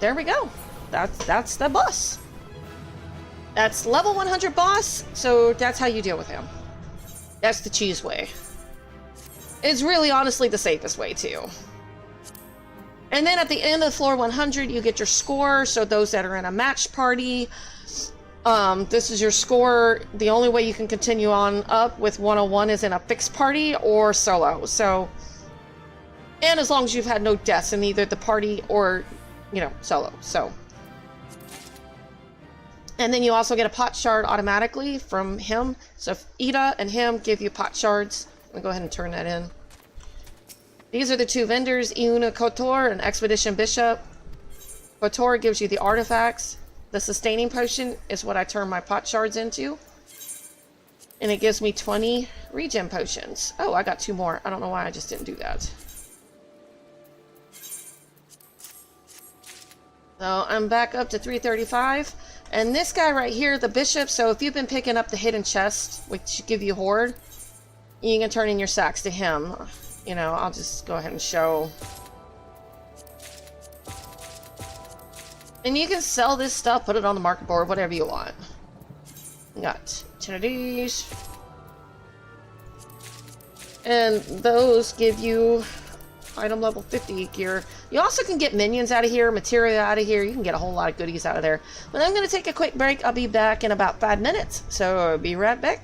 [SPEAKER 1] There we go. That's the boss. That's level 100 boss, so that's how you deal with him. That's the cheese way. It's really honestly the safest way too. And then at the end of floor 100, you get your score. So those that are in a match party, this is your score. The only way you can continue on up with 101 is in a fixed party or solo. So, and as long as you've had no deaths in either the party or, you know, solo. So, and then you also get a pot shard automatically from him. So if Ida and him give you pot shards, let me go ahead and turn that in. These are the 2 vendors, Iuna Kotor and Expedition Bishop. Kotor gives you the artifacts. The sustaining potion is what I turn my pot shards into. And it gives me 20 regen potions. Oh, I got 2 more. I don't know why I just didn't do that. So I'm back up to 335. And this guy right here, the Bishop, so if you've been picking up the hidden chest, which give you Horde, you can turn in your sacks to him. You know, I'll just go ahead and show. And you can sell this stuff, put it on the market board, whatever you want. We got 10 of these. And those give you item level 50 gear. You also can get minions out of here, material out of here. You can get a whole lot of goodies out of there. But I'm going to take a quick break. I'll be back in about 5 minutes. So I'll be right back.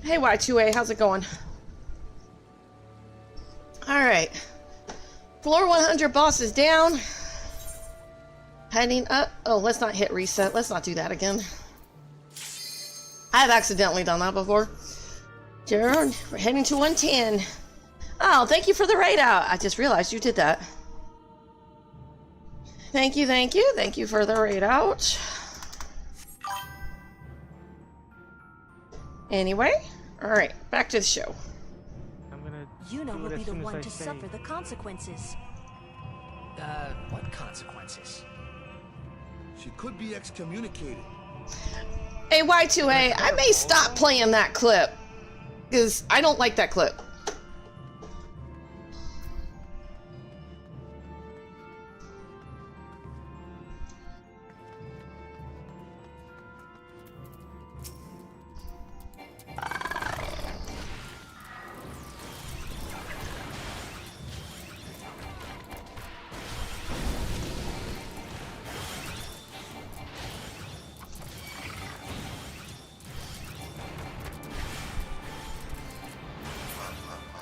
[SPEAKER 1] Hey Y2A, how's it going? Alright. Floor 100 boss is down. Heading up. Oh, let's not hit reset. Let's not do that again. I've accidentally done that before. We're heading to 110. Oh, thank you for the raid out. I just realized you did that. Thank you, thank you. Thank you for the raid out. Anyway, alright, back to the show.
[SPEAKER 2] Yuna will be the one to suffer the consequences.
[SPEAKER 3] What consequences?
[SPEAKER 4] She could be excommunicated.
[SPEAKER 1] Hey, Y2A, I may stop playing that clip. Because I don't like that clip.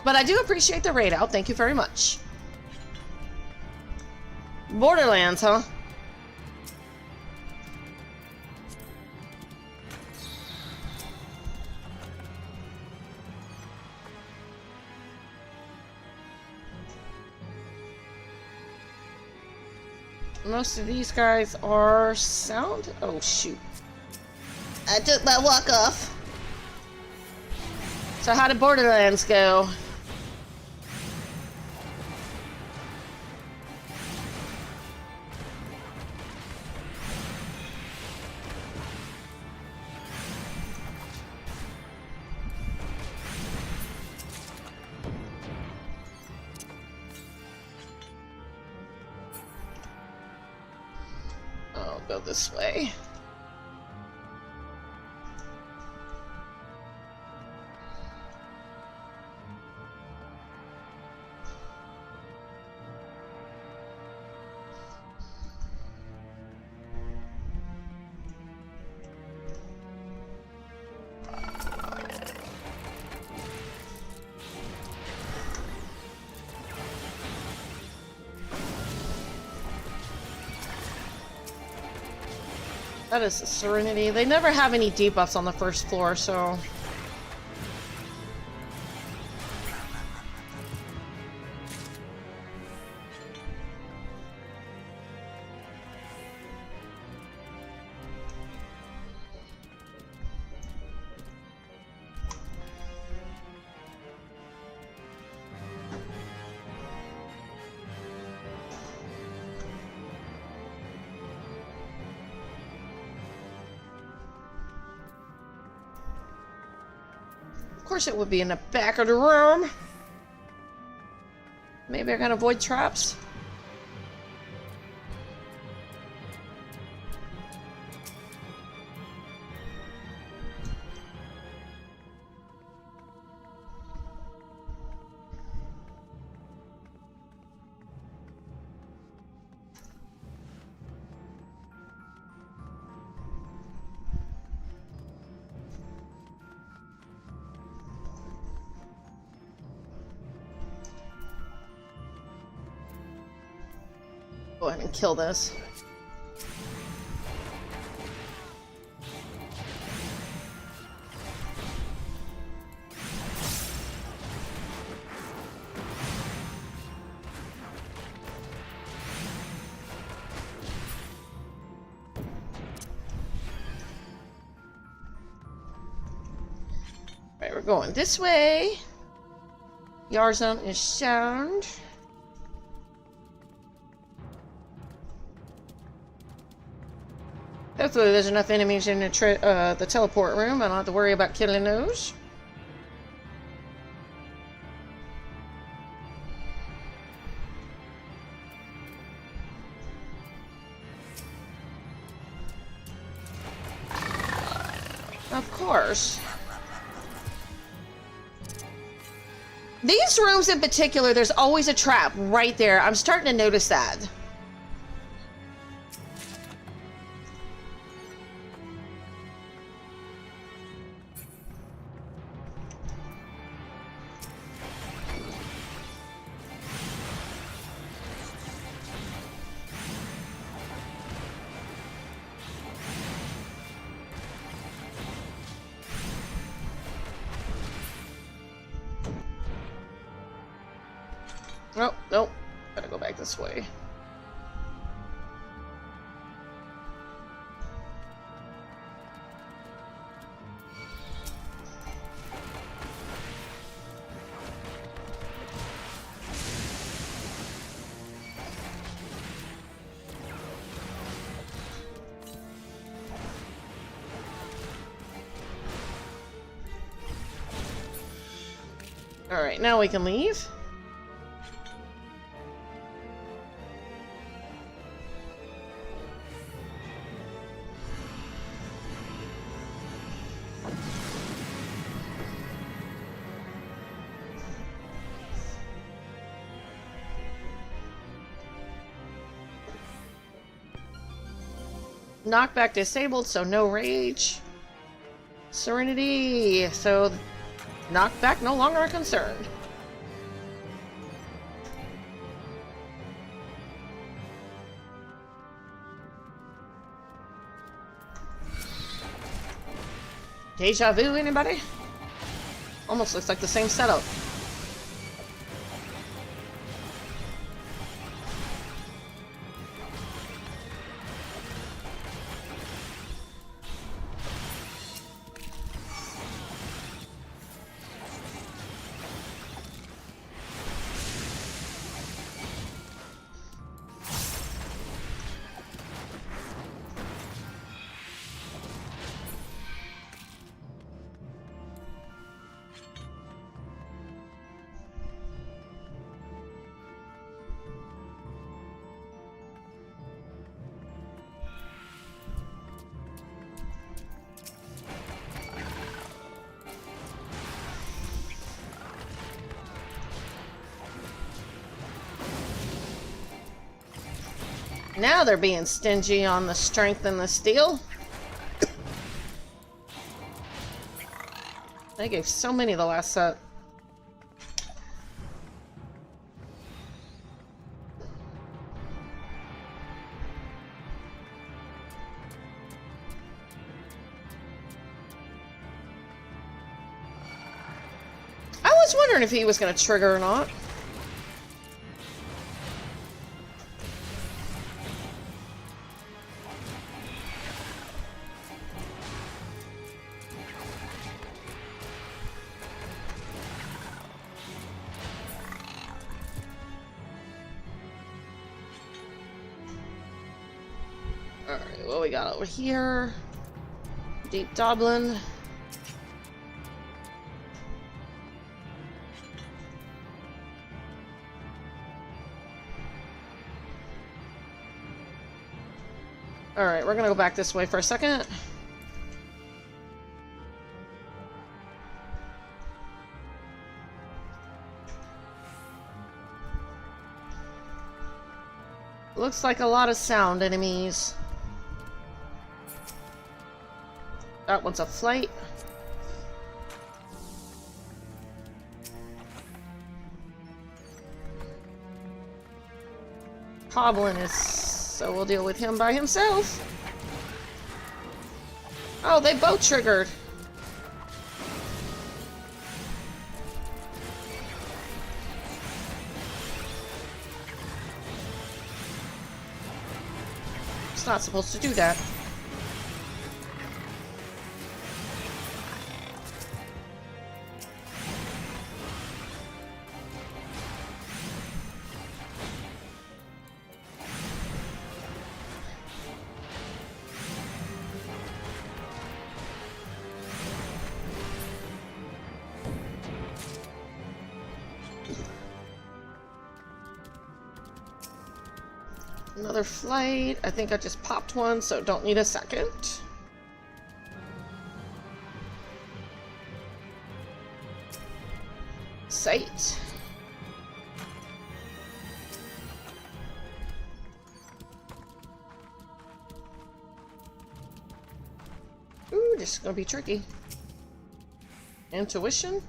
[SPEAKER 1] But I do appreciate the raid out. Thank you very much. Borderlands, huh? Most of these guys are sound. Oh, shoot. I took my walk off. So how did Borderlands go? I'll go this way. That is a Serenity. They never have any debuffs on the first floor, so... Of course it would be in the back of the room. Maybe I can avoid traps. Go ahead and kill this. Right, we're going this way. Yarzone is sound. Hopefully there's enough enemies in the teleport room. I don't have to worry about killing those. Of course. These rooms in particular, there's always a trap right there. I'm starting to notice that. Oh, nope. Gotta go back this way. Alright, now we can leave. Knockback disabled, so no rage. Serenity, so knockback no longer a concern. Deja vu, anybody? Almost looks like the same setup. Now they're being stingy on the strength and the steel. They gave so many the last set. I was wondering if he was going to trigger or not. Alright, what we got over here? Deep Doblin. Alright, we're gonna go back this way for a second. Looks like a lot of sound enemies. That one's a flight. Hoblin is... so we'll deal with him by himself. Oh, they both triggered. It's not supposed to do that. Another flight. I think I just popped one, so don't need a second. Sight. Ooh, this is gonna be tricky. Intuition.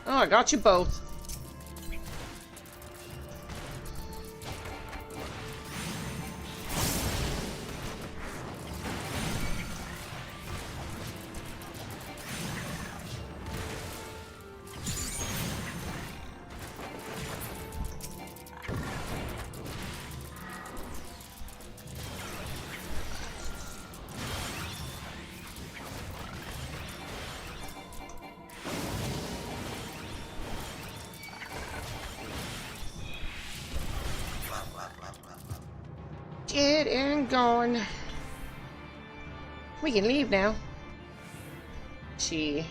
[SPEAKER 1] Oh, I got you both. Dead and gone. We can leave now. We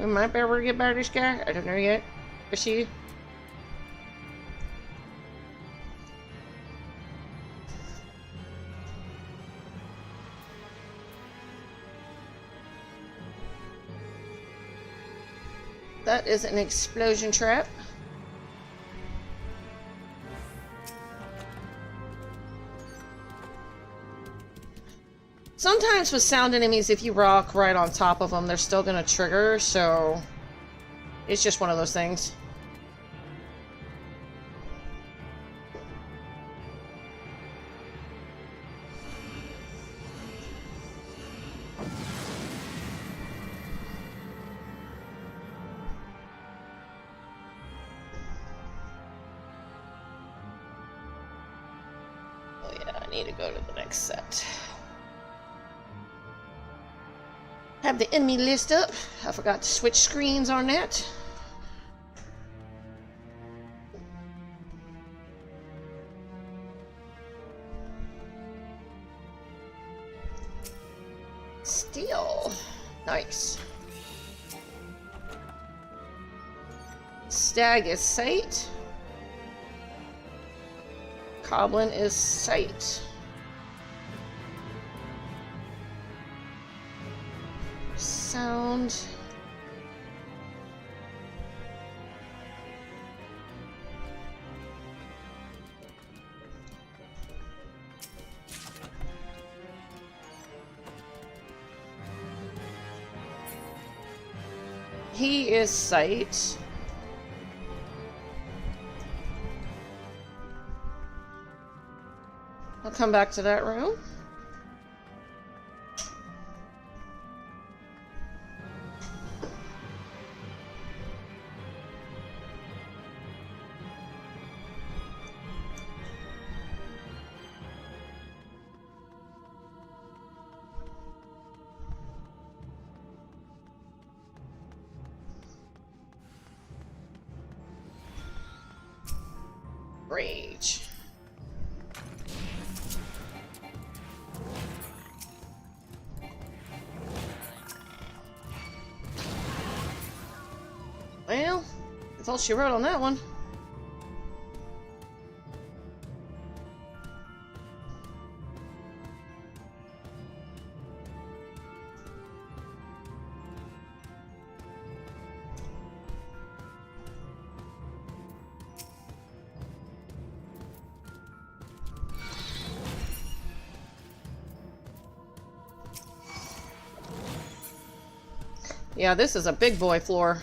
[SPEAKER 1] might be able to get by this guy. I don't know yet. Is she? That is an explosion trap. Sometimes with sound enemies, if you rock right on top of them, they're still going to trigger, so it's just one of those things. Oh yeah, I need to go to the next set. Have the enemy list up. I forgot to switch screens on that. Steel. Nice. Stag is sight. Goblin is sight. Sound. He is sight. I'll come back to that room. Rage. Well, that's all she wrote on that one. Yeah, this is a big boy floor.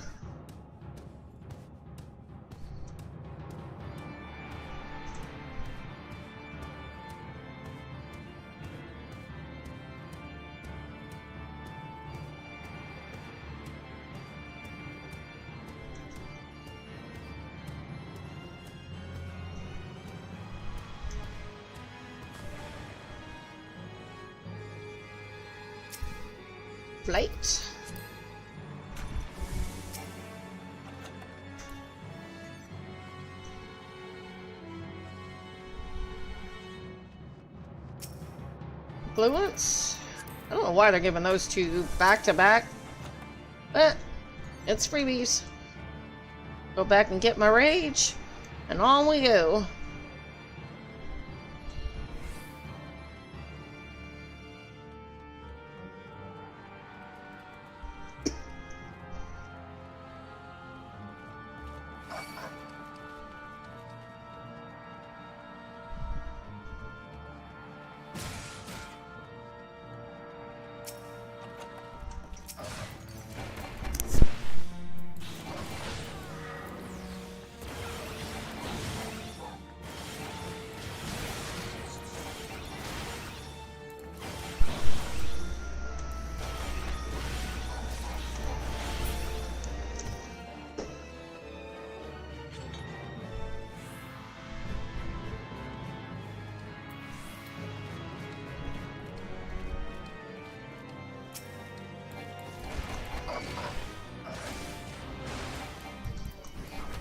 [SPEAKER 1] Flight. Influence? I don't know why they're giving those two back to back, but it's freebies. Go back and get my rage, and on we go.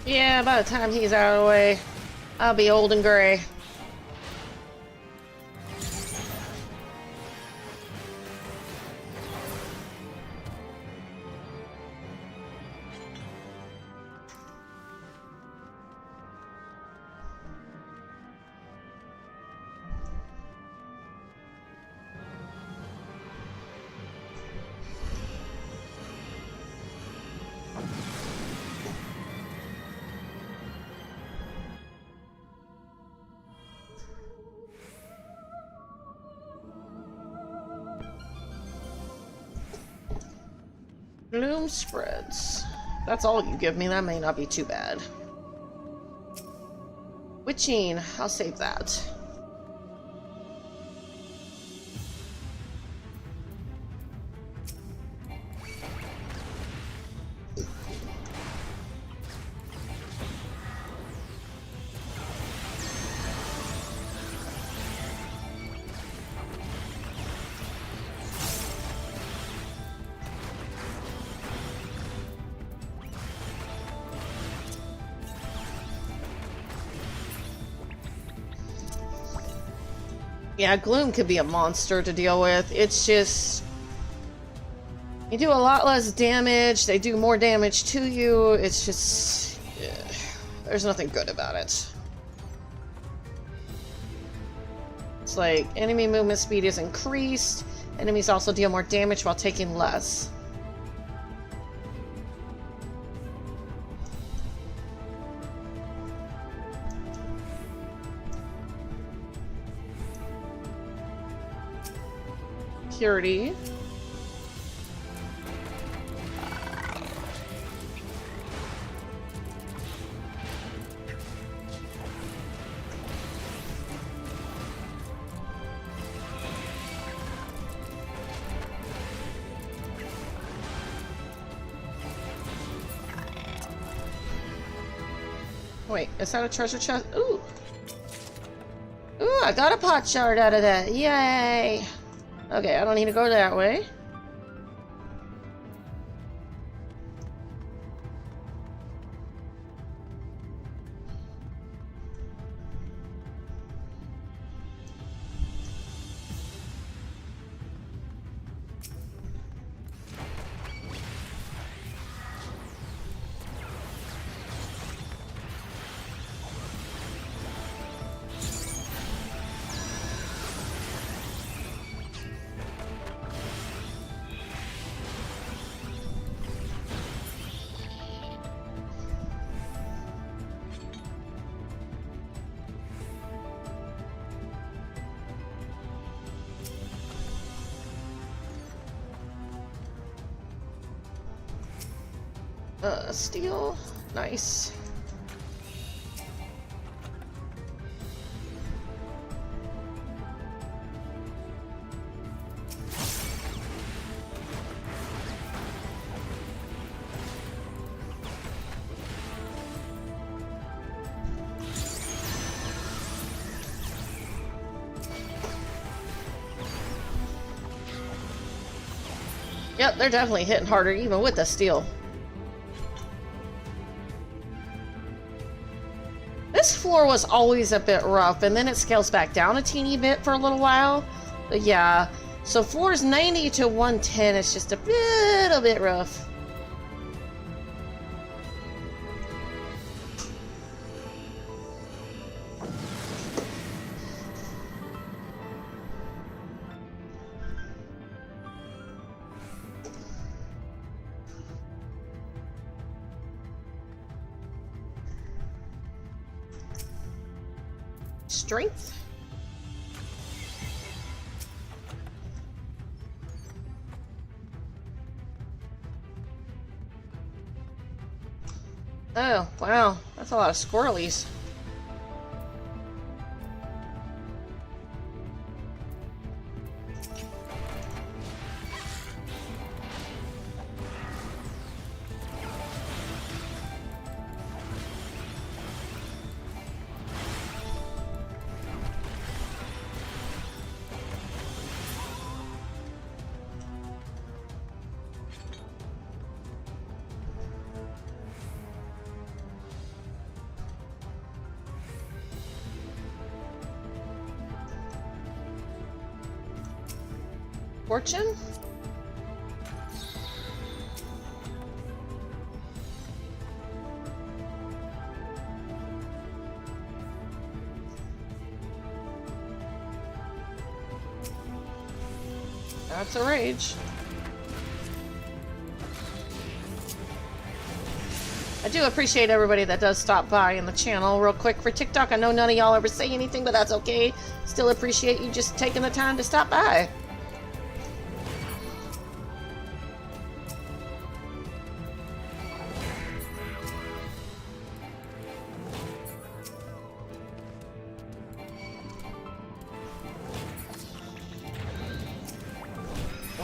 [SPEAKER 1] Yeah, by the time he's out of the way, I'll be old and gray. Gloom spreads. That's all you give me. That may not be too bad. Witching. I'll save that. Yeah, Gloom could be a monster to deal with. It's just... you do a lot less damage, they do more damage to you, it's just... there's nothing good about it. It's like, enemy movement speed is increased, enemies also deal more damage while taking less. Purity. Wait, is that a treasure chest? Ooh. Ooh, I got a pot shard out of that. Yay! Okay, I don't need to go that way. Steel. Nice. Yep, they're definitely hitting harder even with the steel. This floor was always a bit rough, and then it scales back down a teeny bit for a little while. But yeah, so floors 90 to 110 is just a little bit rough. Strength. Oh, wow. That's a lot of squirrelies. Fortune? That's a rage. I do appreciate everybody that does stop by in the channel. Real quick for TikTok, I know none of y'all ever say anything, but that's okay. Still appreciate you just taking the time to stop by.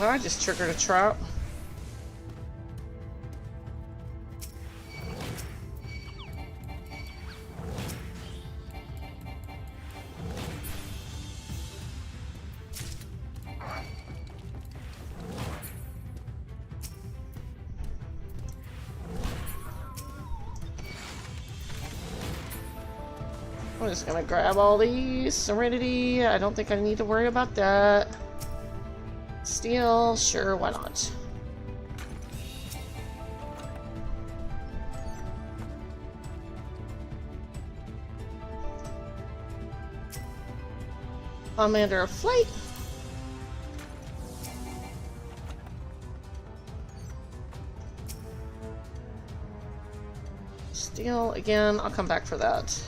[SPEAKER 1] Oh, I just triggered a trap. I'm just gonna grab all these. Serenity, I don't think I need to worry about that. Steel, sure, why not? Commander of Flight. Steel, again, I'll come back for that.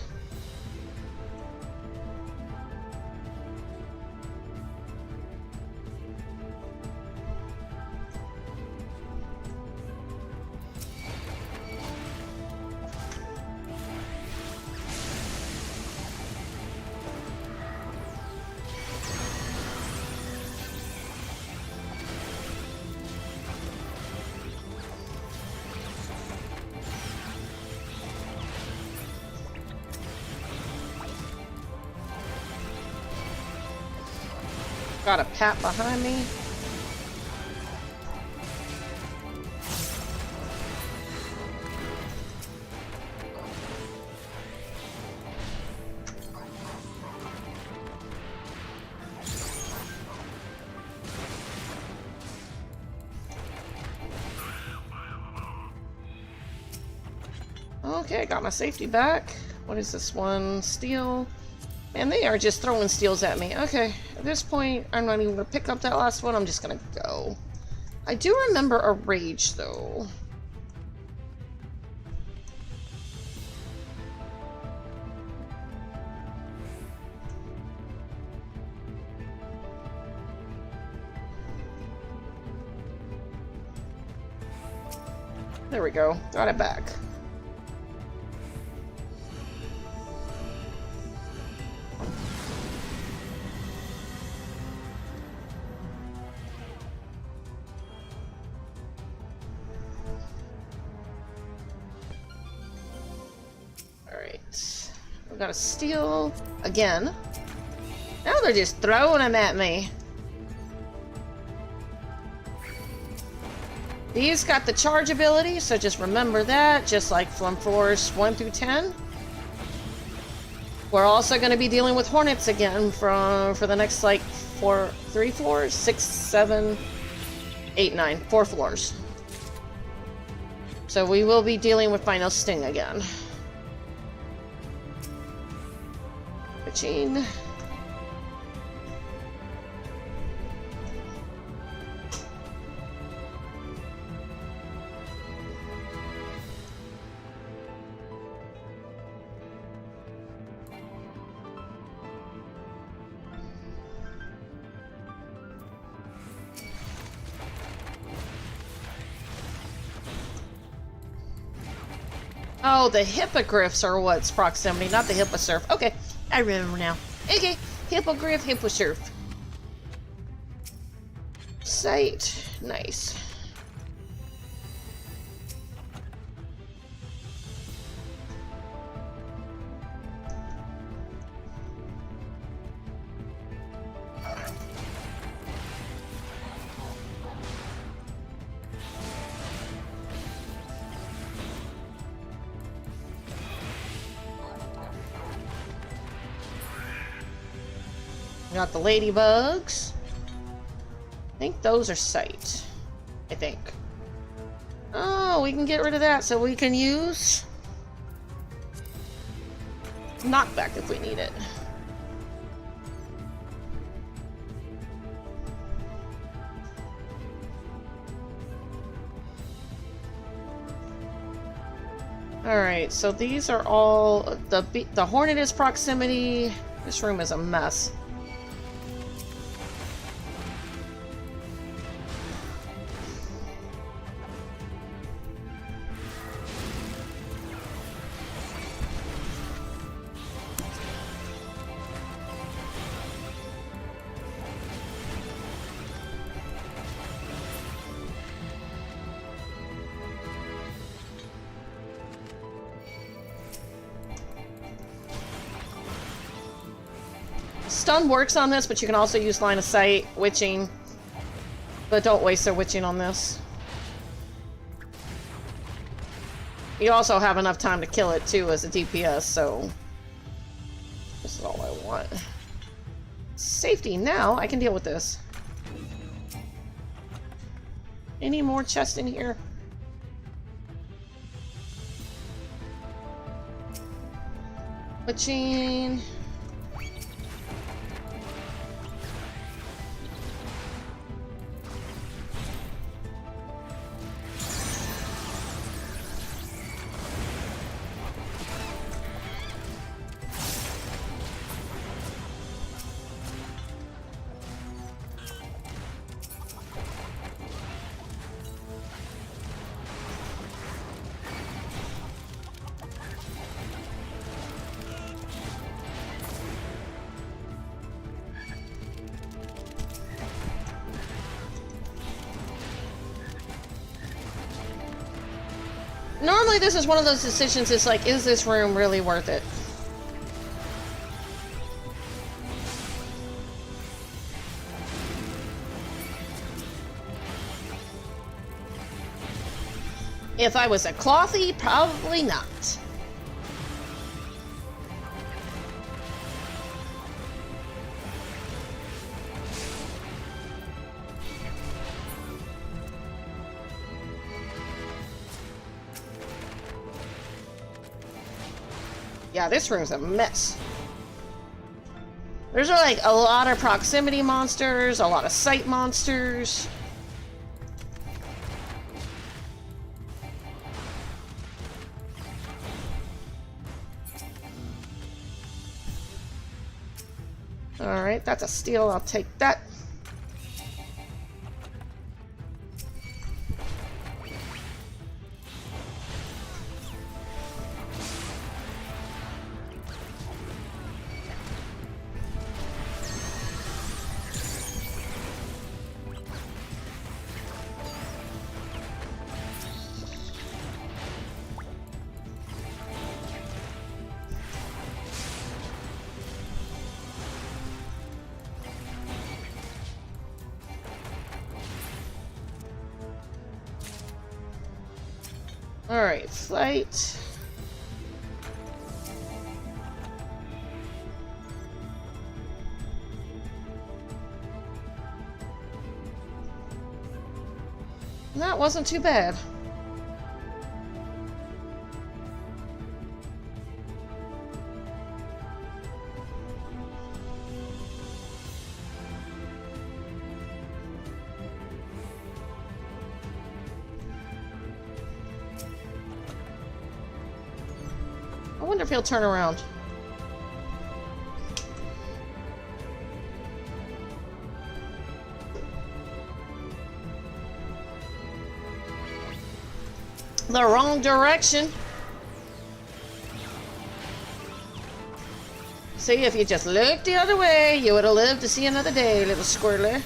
[SPEAKER 1] Got a pat behind me. Okay, got my safety back. What is this one? Steel. Man, they are just throwing steals at me. Okay, at this point, I'm not even going to pick up that last one. I'm just going to go. I do remember a rage, though. There we go. Got it back. We got a steal again. Now they're just throwing them at me. These got the charge ability, so just remember that, just like from floors 1 through 10. We're also going to be dealing with hornets again for the next like 4 floors, 6, 7, 8, 9, 4 floors. So we will be dealing with Final Sting again. Machine. Oh, the hippogriffs are what's proximity, not the hipposurf. Okay, I remember now. Okay, hippogriff, hipposurf. Sight, nice. Got the ladybugs. I think those are sight. I think. Oh, we can get rid of that so we can use knockback if we need it. Alright, so these are all the hornet is proximity. This room is a mess. stun works on this, but you can also use line of sight, witching. But don't waste their witching on this. You also have enough time to kill it too as a DPS, so this is all I want. Safety now, I can deal with this. Any more chests in here? Witching. Normally this is one of those decisions, it's like, is this room really worth it? If I was a clothy, probably not. Yeah, this room's a mess. There's like a lot of proximity monsters, a lot of sight monsters. Alright, that's a steal, I'll take that. Alright, flight. That wasn't too bad. I wonder if he'll turn around. The wrong direction. See, if you just looked the other way, you would have lived to see another day, little squirrely.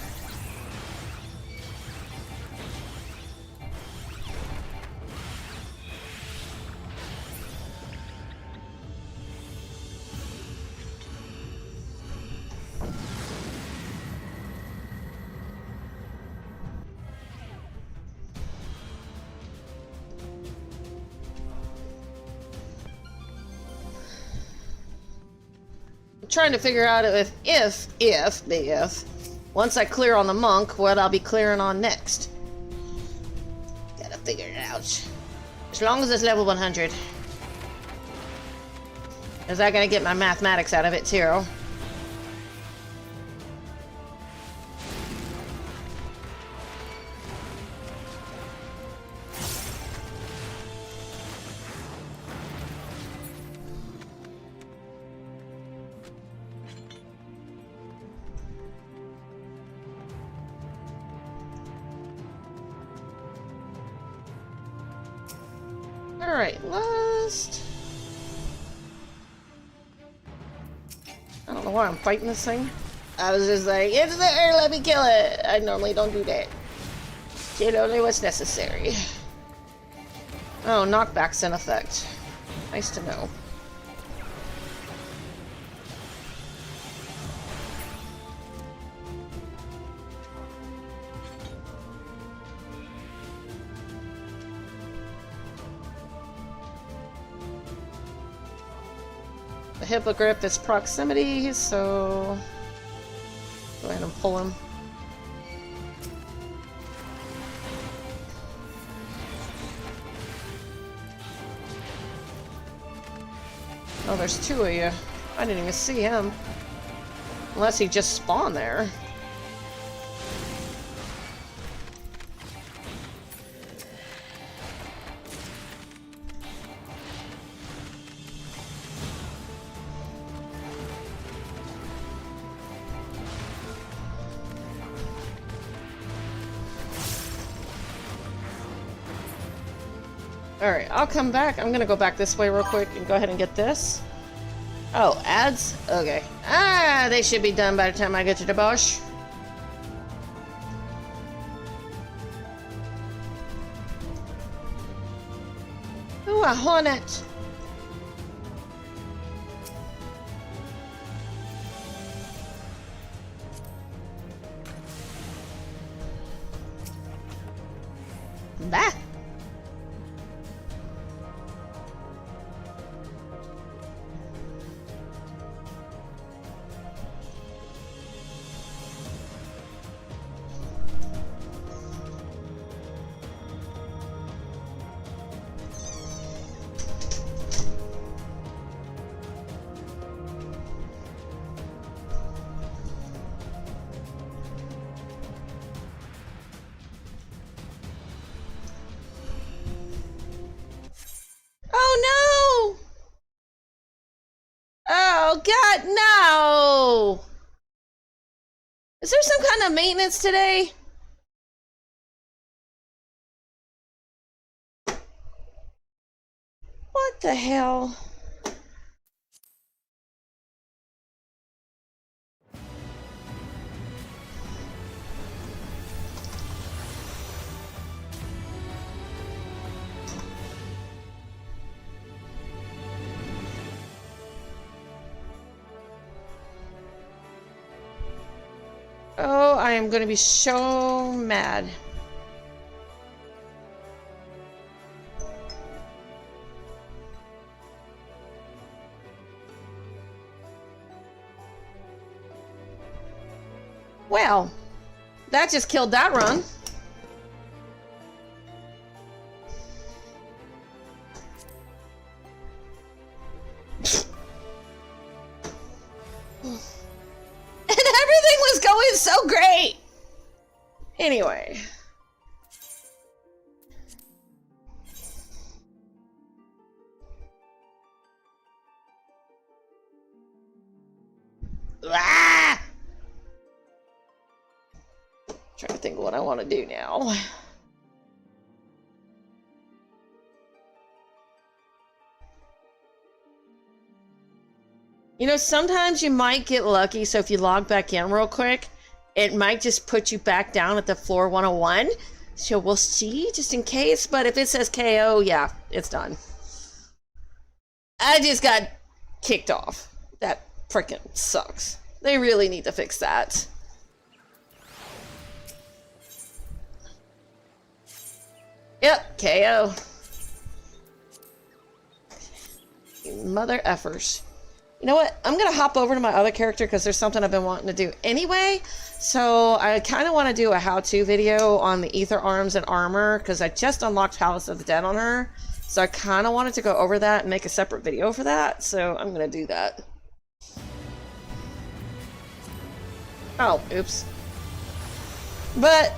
[SPEAKER 1] Trying to figure out if once I clear on the monk, what I'll be clearing on next. Gotta figure it out. As long as it's level 100. Because I gotta get my mathematics out of it too. Alright, last... I don't know why I'm fighting this thing. I was just like, it's there, let me kill it! I normally don't do that. Did only what's necessary. Oh, knockback's in effect. Nice to know. Hippogriff is proximity, so go ahead and pull him. Oh, there's two of you. I didn't even see him. Unless he just spawned there. Alright, I'll come back. I'm gonna go back this way real quick and go ahead and get this. Oh, ads? Okay. Ah, they should be done by the time I get to the bush. Ooh, a hornet! Bah! Oh no! Oh god, no! Is there some kind of maintenance today? What the hell? Oh, I am going to be so mad. Well, that just killed that run. Going so great. Anyway. Ah! Trying to think of what I want to do now. You know, sometimes you might get lucky, so if you log back in real quick, it might just put you back down at the floor 101. So we'll see, just in case. But if it says KO, yeah, it's done. I just got kicked off. That freaking sucks. They really need to fix that. Yep, KO. You mother effers. You know what? I'm going to hop over to my other character because there's something I've been wanting to do anyway. So I kind of want to do a how-to video on the Ether Arms and Armor because I just unlocked Palace of the Dead on her. So I kind of wanted to go over that and make a separate video for that. So I'm going to do that. Oh, oops. But